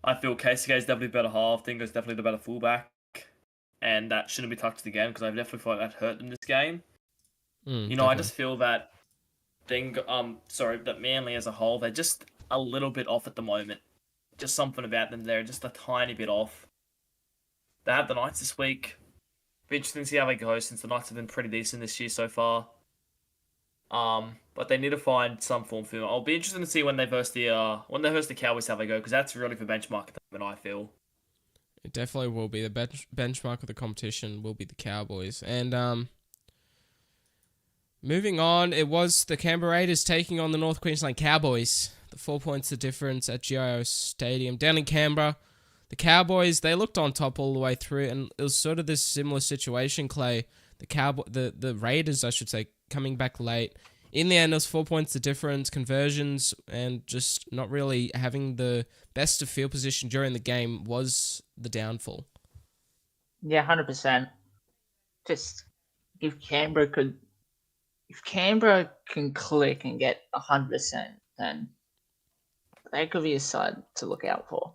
Speaker 3: I feel KCK is definitely the better half, Dingo's definitely the better fullback, and that shouldn't be touched again because I definitely feel like that hurt them this game. I just feel that that Manly as a whole, they're just a little bit off at the moment. Just something about them, they're just a tiny bit off. They have the Knights this week. Be interesting to see how they go since the Knights have been pretty decent this year so far. But they need to find some form for him. I'll be interested to see when they verse the Cowboys how they go, because that's really for benchmark at the moment, I feel.
Speaker 1: It definitely will be. The benchmark of the competition will be the Cowboys. And moving on, it was the Canberra Raiders taking on the North Queensland Cowboys. The 4 points the difference at GIO Stadium. Down in Canberra, the Cowboys, they looked on top all the way through, and it was sort of this similar situation, Clay. The Raiders, I should say, coming back late. In the end, it was 4 points the difference, conversions, and just not really having the best of field position during the game was the downfall.
Speaker 4: Yeah, 100%. Just if Canberra can click and get 100%, then they could be a side to look out for.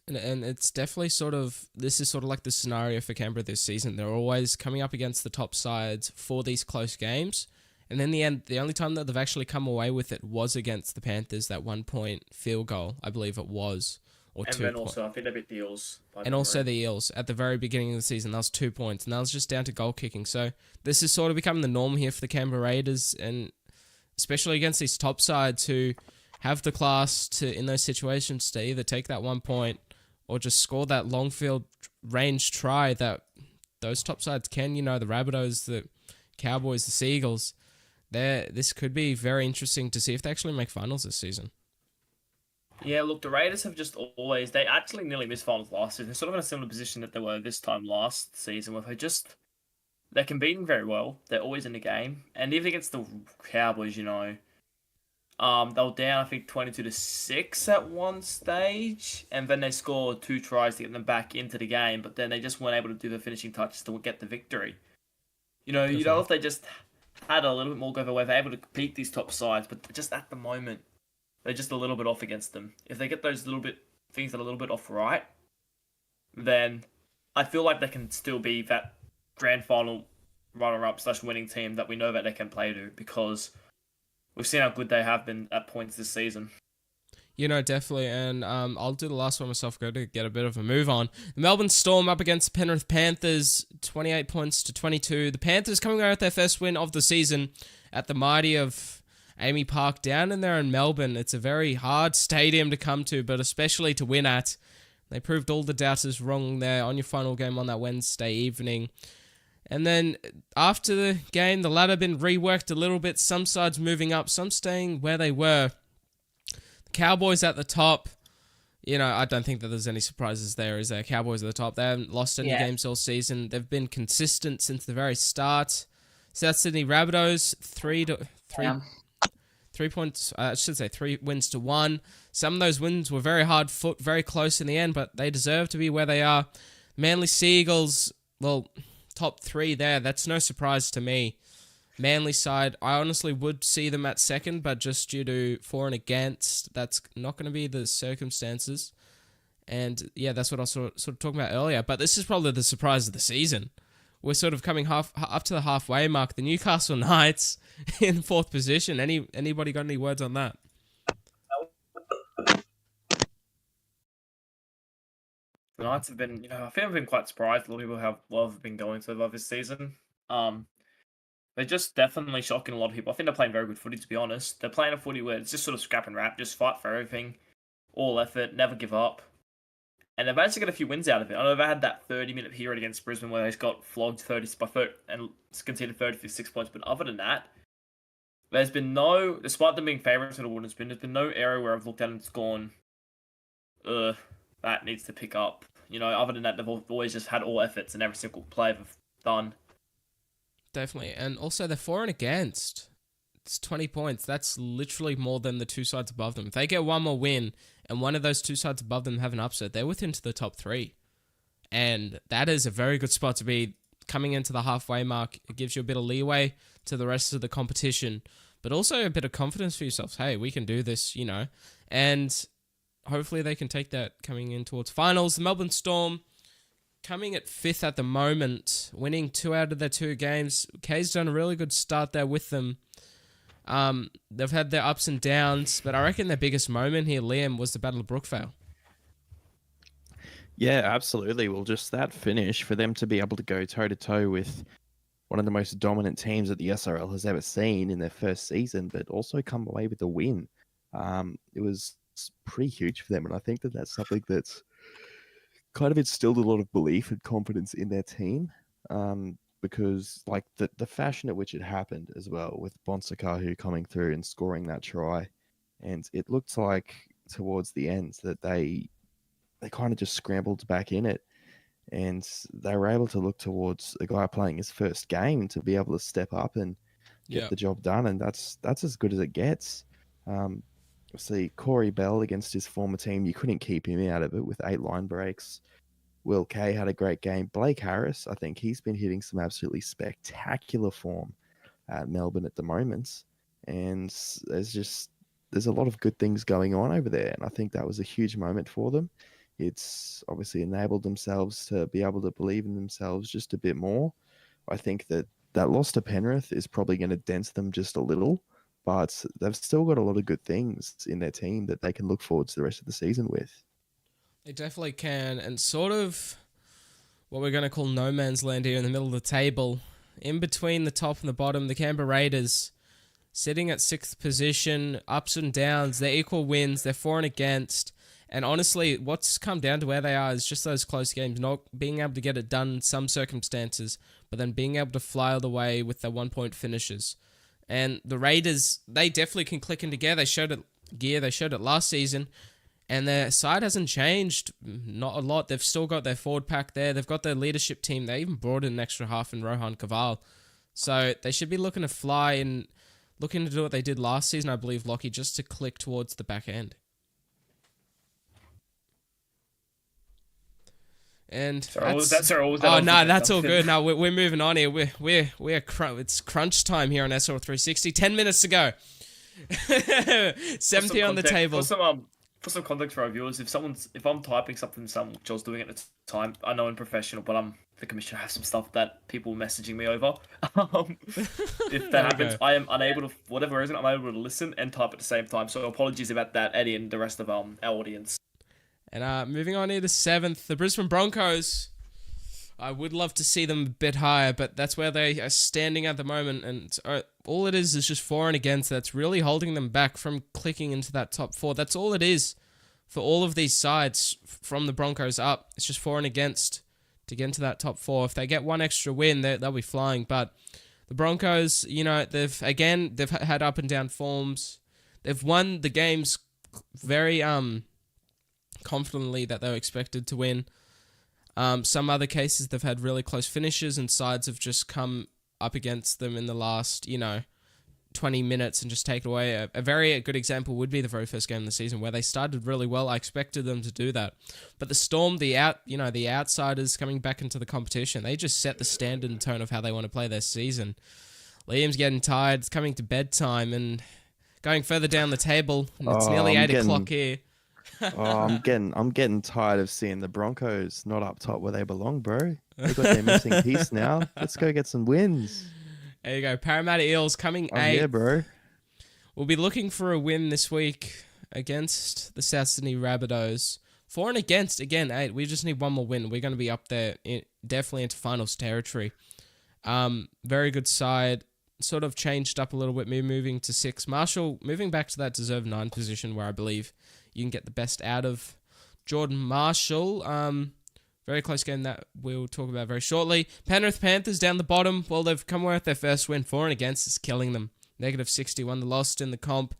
Speaker 1: And it's definitely this is sort of like the scenario for Canberra this season. They're always coming up against the top sides for these close games. And in the end, the only time that they've actually come away with it was against the Panthers, that 1 point field goal, I believe it was. Or
Speaker 3: and
Speaker 1: 2
Speaker 3: then
Speaker 1: points.
Speaker 3: also, I think they beat the Eels.
Speaker 1: And also the Eels at the very beginning of the season. That was 2 points. And that was just down to goal kicking. So this is sort of becoming the norm here for the Canberra Raiders. And especially against these top sides who have the class to, in those situations, to either take that 1 point or just score that long field range try that those top sides can. You know, the Rabbitohs, the Cowboys, the Seagulls. This could be very interesting to see if they actually make finals this season.
Speaker 3: Yeah, look, the Raiders have just they actually nearly missed finals last season. They're sort of in a similar position that they were this time last season, where they're competing very well. They're always in the game. And even against the Cowboys, you know, they were down, I think, 22-6 at one stage, and then they scored 2 tries to get them back into the game, but then they just weren't able to do the finishing touches to get the victory. You know, if they just had a little bit more go their way, they're able to compete these top sides, but just at the moment, they're just a little bit off against them. If they get those things that are a little bit off right, then I feel like they can still be that grand final runner-up / winning team that we know that they can play to, because we've seen how good they have been at points this season.
Speaker 1: You know, definitely, and I'll do the last one myself, go to get a bit of a move on. The Melbourne Storm up against the Penrith Panthers, 28 points to 22. The Panthers coming out with their first win of the season at the mighty of Amy Park down in there in Melbourne. It's a very hard stadium to come to, but especially to win at. They proved all the doubters wrong there on your final game on that Wednesday evening. And then after the game, the ladder been reworked a little bit. Some sides moving up, some staying where they were. Cowboys at the top, you know, I don't think that there's any surprises there, is there? Cowboys at the top. They haven't lost any games all season. They've been consistent since the very start. South Sydney Rabbitohs, 3 points, I should say 3 wins to 1. Some of those wins were very hard fought, very close in the end, but they deserve to be where they are. Manly Seagulls, well, top 3 there. That's no surprise to me. Manly side, I honestly would see them at second, but just due to for and against, that's not going to be the circumstances. And yeah, that's what I was sort of talking about earlier. But this is probably the surprise of the season. We're sort of coming up to the halfway mark. The Newcastle Knights in 4th position. Anybody got any words on that?
Speaker 3: The Knights have been, I think I've been quite surprised. A lot of people have been going so far this season. They're just definitely shocking a lot of people. I think they're playing very good footy, to be honest. They're playing a footy where it's just sort of scrap and wrap, just fight for everything, all effort, never give up. And they've actually got a few wins out of it. I know they had that 30-minute period against Brisbane where they got flogged 30 and conceded 36 points. But other than that, there's been despite them being favourites in the Wooden Spoon, there's been no area where I've looked at and it's gone, that needs to pick up. Other than that, they've always just had all efforts in every single play they've done.
Speaker 1: Definitely. And also, they're for and against. It's 20 points. That's literally more than the 2 sides above them. If they get one more win and one of those 2 sides above them have an upset, they're within to the top 3. And that is a very good spot to be coming into the halfway mark. It gives you a bit of leeway to the rest of the competition, but also a bit of confidence for yourselves. Hey, we can do this, And hopefully they can take that coming in towards finals. The Melbourne Storm coming at 5th at the moment, winning 2 out of their 2 games. Kay's done a really good start there with them. They've had their ups and downs, but I reckon their biggest moment here, Liam, was the Battle of Brookvale.
Speaker 2: Yeah, absolutely. Well, just that finish for them to be able to go toe-to-toe with one of the most dominant teams that the SRL has ever seen in their first season, but also come away with a win. It was pretty huge for them, and I think that that's something that's kind of instilled a lot of belief and confidence in their team. Because like the fashion at which it happened as well, with Bonsakahu coming through and scoring that try, and it looked like towards the end that they kind of just scrambled back in it, and they were able to look towards a guy playing his first game to be able to step up and get the job done, and that's as good as it gets. See, Corey Bell against his former team, you couldn't keep him out of it with 8 line breaks. Will Kay had a great game. Blake Harris, I think he's been hitting some absolutely spectacular form at Melbourne at the moment. And there's a lot of good things going on over there. And I think that was a huge moment for them. It's obviously enabled themselves to be able to believe in themselves just a bit more. I think that loss to Penrith is probably going to dent them just a little, but they've still got a lot of good things in their team that they can look forward to the rest of the season with.
Speaker 1: They definitely can, and sort of what we're going to call no man's land here in the middle of the table. In between the top and the bottom, the Canberra Raiders sitting at 6th position, ups and downs, they're equal wins, they're for and against, and honestly, what's come down to where they are is just those close games, not being able to get it done in some circumstances, but then being able to fly all the way with their 1-point finishes. And the Raiders, they definitely can click into gear. They showed it last season. And their side hasn't changed, not a lot. They've still got their forward pack there. They've got their leadership team. They even brought in an extra half in Rohan Kaval. So they should be looking to fly and looking to do what they did last season, I believe, Lockie, just to click towards the back end. And that's all good. No, we're moving on here. It's crunch time here on SRL360. 10 minutes to go. 70 on the table.
Speaker 3: For some context for our viewers, if I'm typing something, Joel's doing it at the time, I know I'm professional, but I'm the commissioner. I have some stuff that people messaging me over. If that happens, I am unable to, for whatever reason, I'm able to listen and type at the same time. So apologies about that, Eddie, and the rest of our audience.
Speaker 1: And moving on here to 7th, the Brisbane Broncos. I would love to see them a bit higher, but that's where they are standing at the moment. And all it is just for and against. That's really holding them back from clicking into that top 4. That's all it is for all of these sides from the Broncos up. It's just for and against to get into that top 4. If they get one extra win, they'll be flying. But the Broncos, they've had up and down forms. They've won the games very confidently that they were expected to win. Some other cases, they've had really close finishes and sides have just come up against them in the last, 20 minutes and just take it away. A very good example would be the very first game of the season where they started really well. I expected them to do that. But the Storm, the outsiders coming back into the competition, they just set the standard and tone of how they want to play their season. Liam's getting tired. It's coming to bedtime and going further down the table. And it's nearly 8 o'clock here.
Speaker 2: I'm getting tired of seeing the Broncos not up top where they belong, bro. They got their missing piece now. Let's go get some wins.
Speaker 1: There you go. Parramatta Eels coming 8th.
Speaker 2: Yeah, bro.
Speaker 1: We'll be looking for a win this week against the South Sydney Rabbitohs. For and against, again, 8. We just need one more win. We're going to be up there, definitely into finals territory. Very good side. Sort of changed up a little bit, moving to 6. Marshall, moving back to that deserved 9 position where I believe you can get the best out of Jordan Marshall. Very close game that we'll talk about very shortly. Penrith Panthers down the bottom. Well, they've come away with their first win. For and against is killing them. -61, the lost in the comp.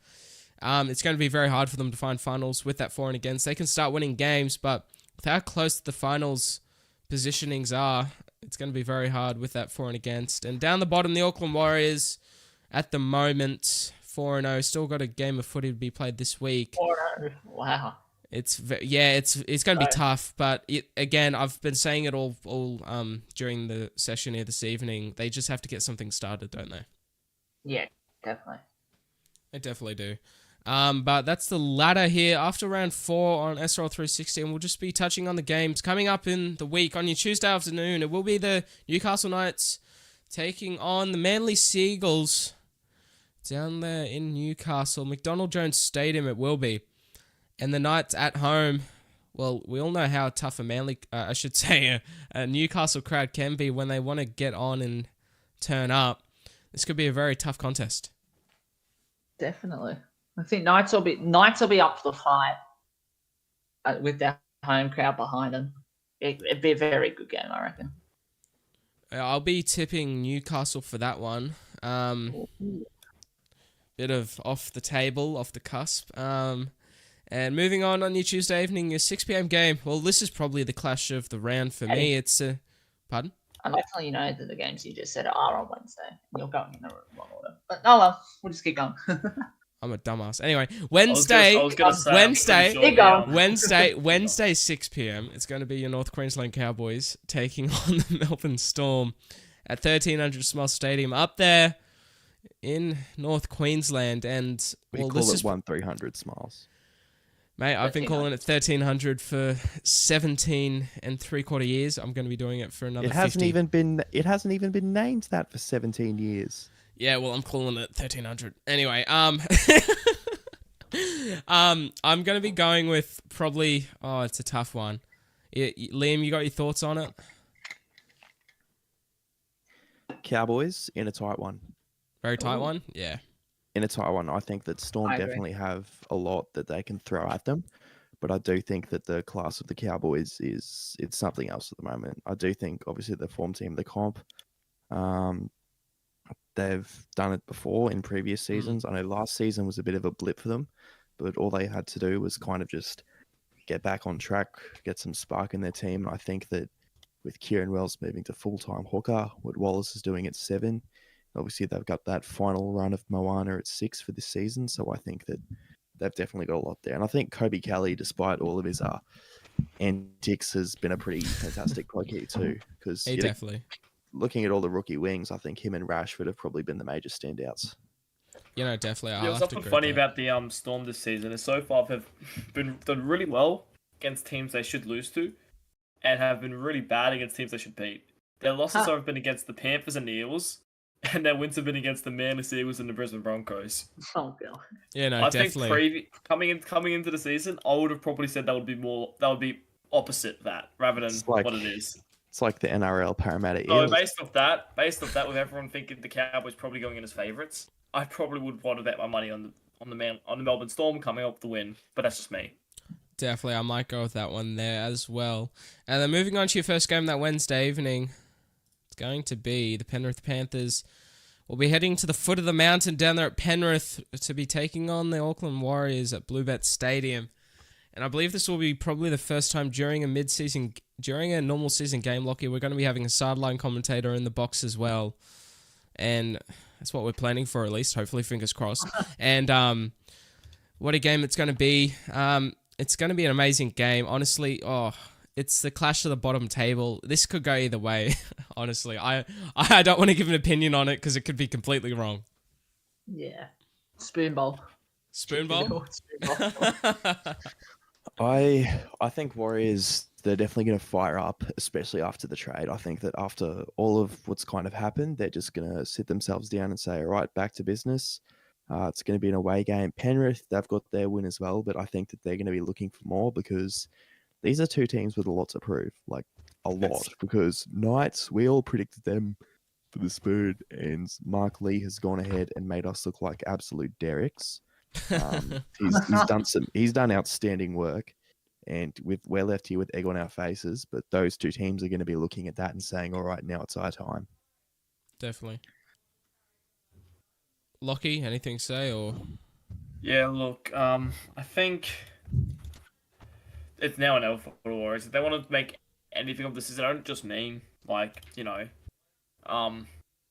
Speaker 1: It's going to be very hard for them to find finals with that for and against. They can start winning games, but with how close the finals positionings are, it's going to be very hard with that for and against. And down the bottom, the Auckland Warriors at the moment, 4-0. Still got a game of footy to be played this week.
Speaker 4: 4-0. Wow.
Speaker 1: It's going to be tough, but again, I've been saying it all during the session here this evening. They just have to get something started, don't they?
Speaker 4: Yeah, definitely.
Speaker 1: They definitely do. But that's the ladder here after round 4 on SRL360, and we'll just be touching on the games coming up in the week. On your Tuesday afternoon, it will be the Newcastle Knights taking on the Manly Seagulls down there in Newcastle. McDonald Jones Stadium it will be. And the Knights at home, well, we all know how tough a Newcastle crowd can be when they want to get on and turn up, this could be a very tough contest.
Speaker 4: Definitely. I think Knights will be up for the fight with their home crowd behind them. It'd be a very good game, I reckon.
Speaker 1: I'll be tipping Newcastle for that one. Bit of off the table, off the cusp. And moving on your Tuesday evening, your 6 p.m. game. Well, this is probably the clash of the round for me. It's pardon?
Speaker 4: I'm not telling you that the games you just said are on Wednesday. You're going in the wrong order. But oh well, we'll just keep going.
Speaker 1: I'm a dumbass. Anyway, Wednesday,
Speaker 3: I was gonna say,
Speaker 1: Wednesday, 6 p.m. It's going to be your North Queensland Cowboys taking on the Melbourne Storm at 1300 Smile Stadium up there in North Queensland. And
Speaker 2: We
Speaker 1: well,
Speaker 2: call
Speaker 1: this
Speaker 2: it
Speaker 1: is
Speaker 2: 1-300 Smiles.
Speaker 1: Mate, I've been calling it 1300 for 17 and 3/4 years. I'm going to be doing it for another 50.
Speaker 2: It hasn't even been named that for 17 years.
Speaker 1: Yeah, well, I'm calling it 1300. Anyway, I'm going to be going with probably, it's a tough one. Liam, you got your thoughts on it?
Speaker 2: Cowboys in a tight one.
Speaker 1: Very tight one? Yeah.
Speaker 2: In a tight one, I think that Storm
Speaker 4: I agree.
Speaker 2: definitely have a lot that they can throw at them. But I do think that the class of the Cowboys it's something else at the moment. I do think, obviously, the form team of the comp, they've done it before in previous seasons. I know last season was a bit of a blip for them, but all they had to do was kind of just get back on track, get some spark in their team. And I think that with Kieran Wells moving to full-time hooker, what Wallace is doing at 7, obviously they've got that final run of Moana at 6 for this season. So I think that they've definitely got a lot there. And I think Kobe Kelly, despite all of his antics, has been a pretty fantastic crikey too. Because
Speaker 1: Definitely.
Speaker 2: Looking at all the rookie wings, I think him and Rashford have probably been the major standouts.
Speaker 1: Definitely.
Speaker 3: Yeah, something funny about the Storm this season is so far they've been done really well against teams they should lose to, and have been really bad against teams they should beat. Their losses have been against the Panthers and Eels, and their wins have been against the Manly Seagulls and the Brisbane Broncos.
Speaker 4: Oh god.
Speaker 1: Yeah, no,
Speaker 3: I
Speaker 1: definitely.
Speaker 3: think coming into the season, I would have probably said that would be opposite that rather than what it is.
Speaker 2: It's like the NRL Parramatta
Speaker 3: So
Speaker 2: Eels.
Speaker 3: based off that, with everyone thinking the Cowboys probably going in as favourites, I probably would want to bet my money on the Melbourne Storm coming up the win. But that's just me.
Speaker 1: Definitely, I might go with that one there as well. And then moving on to your first game that Wednesday evening, it's going to be the Penrith Panthers. We'll be heading to the foot of the mountain down there at Penrith to be taking on the Auckland Warriors at Bluebet Stadium. And I believe this will be probably the first time during a normal season game, Lockie, we're going to be having a sideline commentator in the box as well. And that's what we're planning for, at least. Hopefully, fingers crossed. And what a game it's going to be. It's going to be an amazing game. Honestly, it's the clash of the bottom table. This could go either way, honestly. I don't want to give an opinion on it because it could be completely wrong.
Speaker 4: Yeah. Spoon bowl.
Speaker 1: Spoon bowl?
Speaker 2: I think Warriors, they're definitely going to fire up, especially after the trade. I think that after all of what's kind of happened, they're just going to sit themselves down and say, all right, back to business. It's going to be an away game. Penrith, they've got their win as well, but I think that they're going to be looking for more because these are two teams with a lot to prove, like a lot. Because Knights, we all predicted them for the spoon, and Mark Lee has gone ahead and made us look like absolute derricks. He's done outstanding work, and we're left here with egg on our faces. But those two teams are going to be looking at that and saying, "All right, now it's our time."
Speaker 1: Definitely. Lockie, anything to say or?
Speaker 3: Yeah, look, I think it's now or never for the Warriors. If they want to make anything of this season, I don't just mean I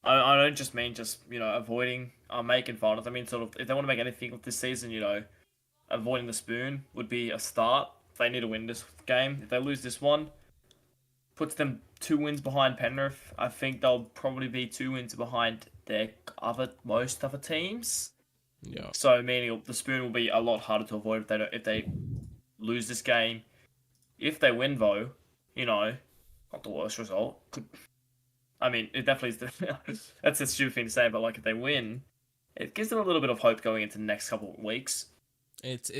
Speaker 3: don't just mean avoiding making finals. I mean sort of if they want to make anything of this season, avoiding the spoon would be a start. They need to win this game. If they lose this one, puts them 2 wins behind Penrith. I think they'll probably be 2 wins behind their most other teams.
Speaker 1: Yeah.
Speaker 3: So meaning the spoon will be a lot harder to avoid if they lose this game. If they win though, not the worst result. It definitely is. That's a stupid thing to say, but if they win, it gives them a little bit of hope going into the next couple of weeks.
Speaker 1: It's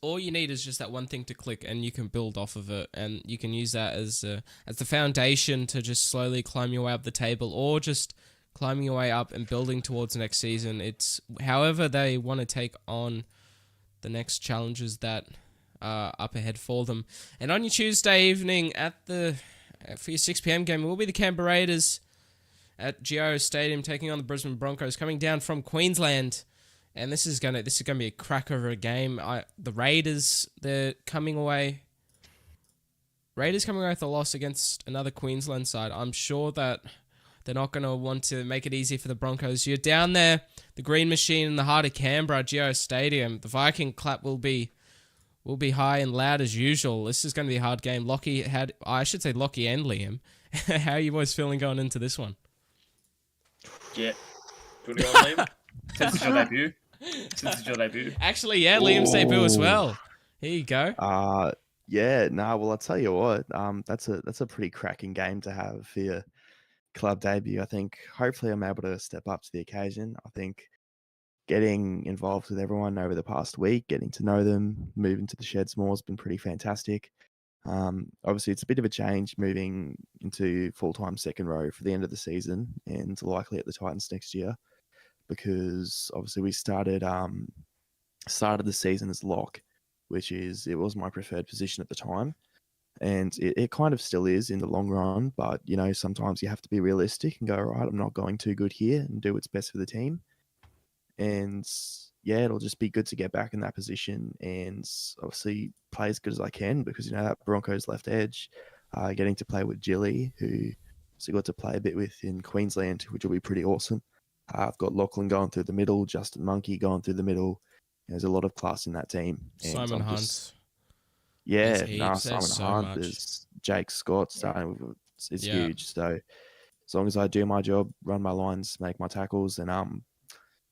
Speaker 1: all you need is just that one thing to click, and you can build off of it, and you can use that as the foundation to just slowly climb your way up the table, or just climbing your way up and building towards next season. It's however they want to take on the next challenges that are up ahead for them. And on your Tuesday evening for your 6 p.m. game, it will be the Canberra Raiders at Geo Stadium taking on the Brisbane Broncos, coming down from Queensland. And this is gonna be a cracker of a game. The Raiders, they're coming away. Raiders coming away with a loss against another Queensland side. I'm sure that they're not going to want to make it easy for the Broncos. You're down there, the Green Machine in the heart of Canberra, Geo Stadium. The Viking clap will be high and loud as usual. This is going to be a hard game. Lockie and Liam. How are you boys feeling going into this one?
Speaker 3: Yeah. Do you want to go on, Liam? Since it's your debut.
Speaker 1: Actually, yeah, Liam's debut as well. Here you go.
Speaker 2: Yeah, no, well, I'll tell you what, that's a pretty cracking game to have for your club debut. I think hopefully I'm able to step up to the occasion. I think getting involved with everyone over the past week, getting to know them, moving to the Sheds more has been pretty fantastic. Obviously, it's a bit of a change moving into full-time second row for the end of the season and likely at the Titans next year, because obviously we started the season as lock, it was my preferred position at the time. And it kind of still is in the long run, but, sometimes you have to be realistic and go, all right, I'm not going too good here, and do what's best for the team. And, yeah, it'll just be good to get back in that position and obviously play as good as I can, because, that Broncos left edge, getting to play with Gilly, who I got to play a bit with in Queensland, which will be pretty awesome. I've got Lachlan going through the middle, Justin Monkey going through the middle. There's a lot of class in that team. And
Speaker 1: Simon Hunt.
Speaker 2: Simon Hunt. There's Jake Scott starting. It's huge. So as long as I do my job, run my lines, make my tackles, and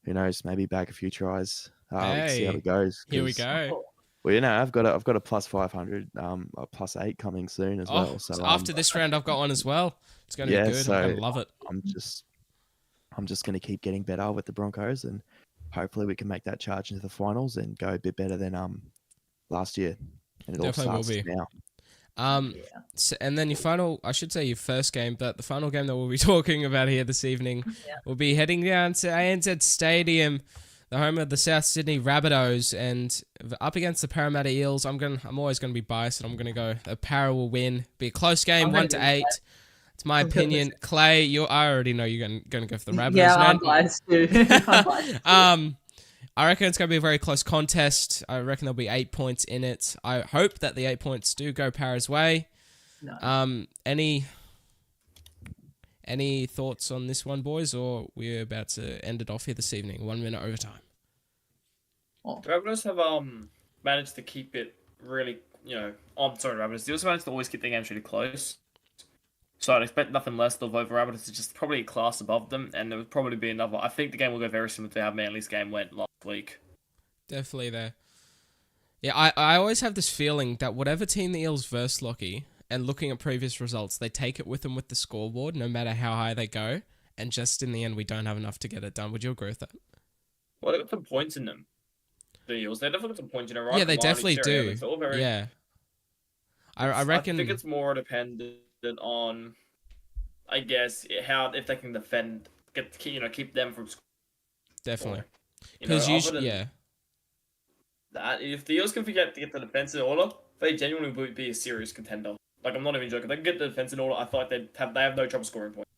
Speaker 2: who knows, maybe bag a few tries. We'll see how it goes.
Speaker 1: Here we go.
Speaker 2: Well, I've got a plus 500, a plus 8 coming soon as well. So
Speaker 1: after this round, I've got one as well. It's going to be good.
Speaker 2: So
Speaker 1: I'm going to love it.
Speaker 2: I'm just going to keep getting better with the Broncos, and hopefully we can make that charge into the finals and go a bit better than last year. And it
Speaker 1: Definitely
Speaker 2: all starts
Speaker 1: will be.
Speaker 2: now.
Speaker 1: And then your first game, but the final game that we'll be talking about here this evening, will be heading down to ANZ Stadium, the home of the South Sydney Rabbitohs, and up against the Parramatta Eels. I'm always going to be biased, and I'm going to go the Para will win. Be a close game, 1-8. It's my opinion. Clay, I already know you're going to go for the Rabbitohs.
Speaker 4: Yeah, I'm biased too.
Speaker 1: I reckon it's going to be a very close contest. I reckon there'll be 8 points in it. I hope that the 8 points do go Para's way.
Speaker 4: No.
Speaker 1: Any thoughts on this one, boys, or we're about to end it off here this evening? 1 minute overtime.
Speaker 3: The Rabbitohs have managed to keep it really, Rabbitohs. They also managed to always keep the games really close. So I'd expect nothing less of over Rabbitohs. It's just probably a class above them, and there would probably be another. I think the game will go very similar to how Manly's game went last week.
Speaker 1: Definitely there. Yeah, I always have this feeling that whatever team the Eels verse Lockie, and looking at previous results, they take it with them with the scoreboard, no matter how high they go, and just in the end, we don't have enough to get it done. Would you agree with that?
Speaker 3: Well, they got some points in them. The Eels, they definitely got some points in a right.
Speaker 1: Yeah, they definitely do. Yeah. I reckon.
Speaker 3: I think it's more dependent on, I guess, if they can defend, keep them from scoring.
Speaker 1: Definitely. Because usually,
Speaker 3: that if the Eels can forget to get the defense in order, they genuinely would be a serious contender. Like, I'm not even joking. If they can get the defense in order, I feel like they have no trouble scoring points.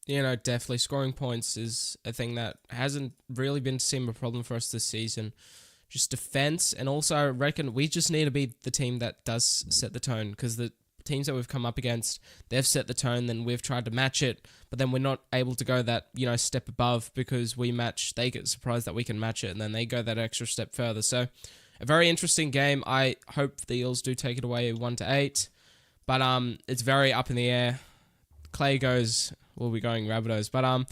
Speaker 1: Definitely scoring points is a thing that hasn't really been a problem for us this season. Just defense, and also I reckon we just need to be the team that does set the tone, because the teams that we've come up against, they've set the tone, then we've tried to match it, but then we're not able to go that, step above, because they get surprised that we can match it, and then they go that extra step further. So a very interesting game. I hope the Eels do take it away 1-8, but it's very up in the air. Clay we'll be going Rabbitohs, but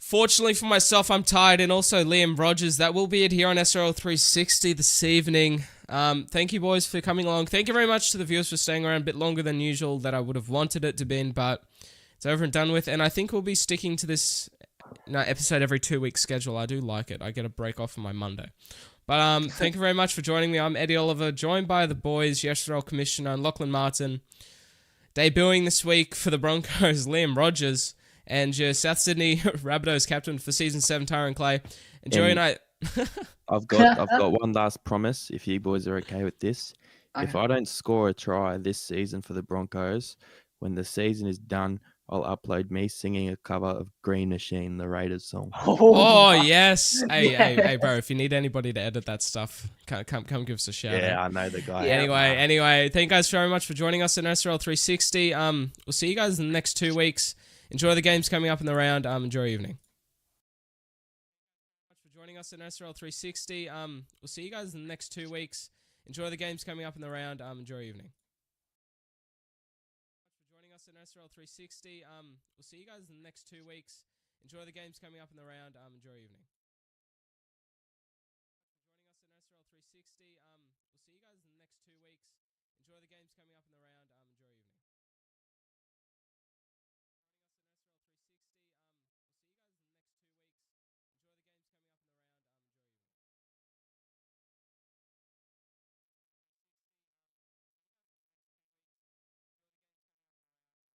Speaker 1: fortunately for myself, I'm tired, and also Liam Rodgers. That will be it here on SRL360 this evening. Thank you, boys, for coming along. Thank you very much to the viewers for staying around a bit longer than usual that I would have wanted it to be, but it's over and done with. And I think we'll be sticking to this episode every 2 week schedule. I do like it. I get a break off on my Monday. But thank you very much for joining me. I'm Eddie Oliver, joined by the boys, SRL Commissioner and Lachlan Martin. Debuting this week for the Broncos, Liam Rodgers. and your South Sydney Rabbitohs captain for season 7, Tyrone Clay. Enjoy your night.
Speaker 2: I've got one last promise. If you boys are okay with this, if
Speaker 4: Okay.
Speaker 2: I don't score a try this season for the Broncos, when the season is done, I'll upload me singing a cover of Green Machine, the Raiders song.
Speaker 1: Oh,
Speaker 4: my-
Speaker 1: yes. Hey,
Speaker 4: Yeah.
Speaker 1: hey, bro, if you need anybody to edit that stuff, come give us a shout
Speaker 2: Yeah,
Speaker 1: out.
Speaker 2: I know the guy.
Speaker 4: Yeah.
Speaker 1: Anyway, thank you guys very much for joining us in SRL360. We'll see you guys in the next 2 weeks. Enjoy the games coming up in the round. Enjoy your evening. For joining us in SRL360. We'll see you guys in the next 2 weeks. Enjoy the games coming up in the round. Enjoy your evening. For joining us in SRL360. We'll see you guys in the next 2 weeks. Enjoy the games coming up in the round. Enjoy your evening. For joining us in SRL360. We'll see you guys in the next 2 weeks. Enjoy the games coming up in the round. Enjoy.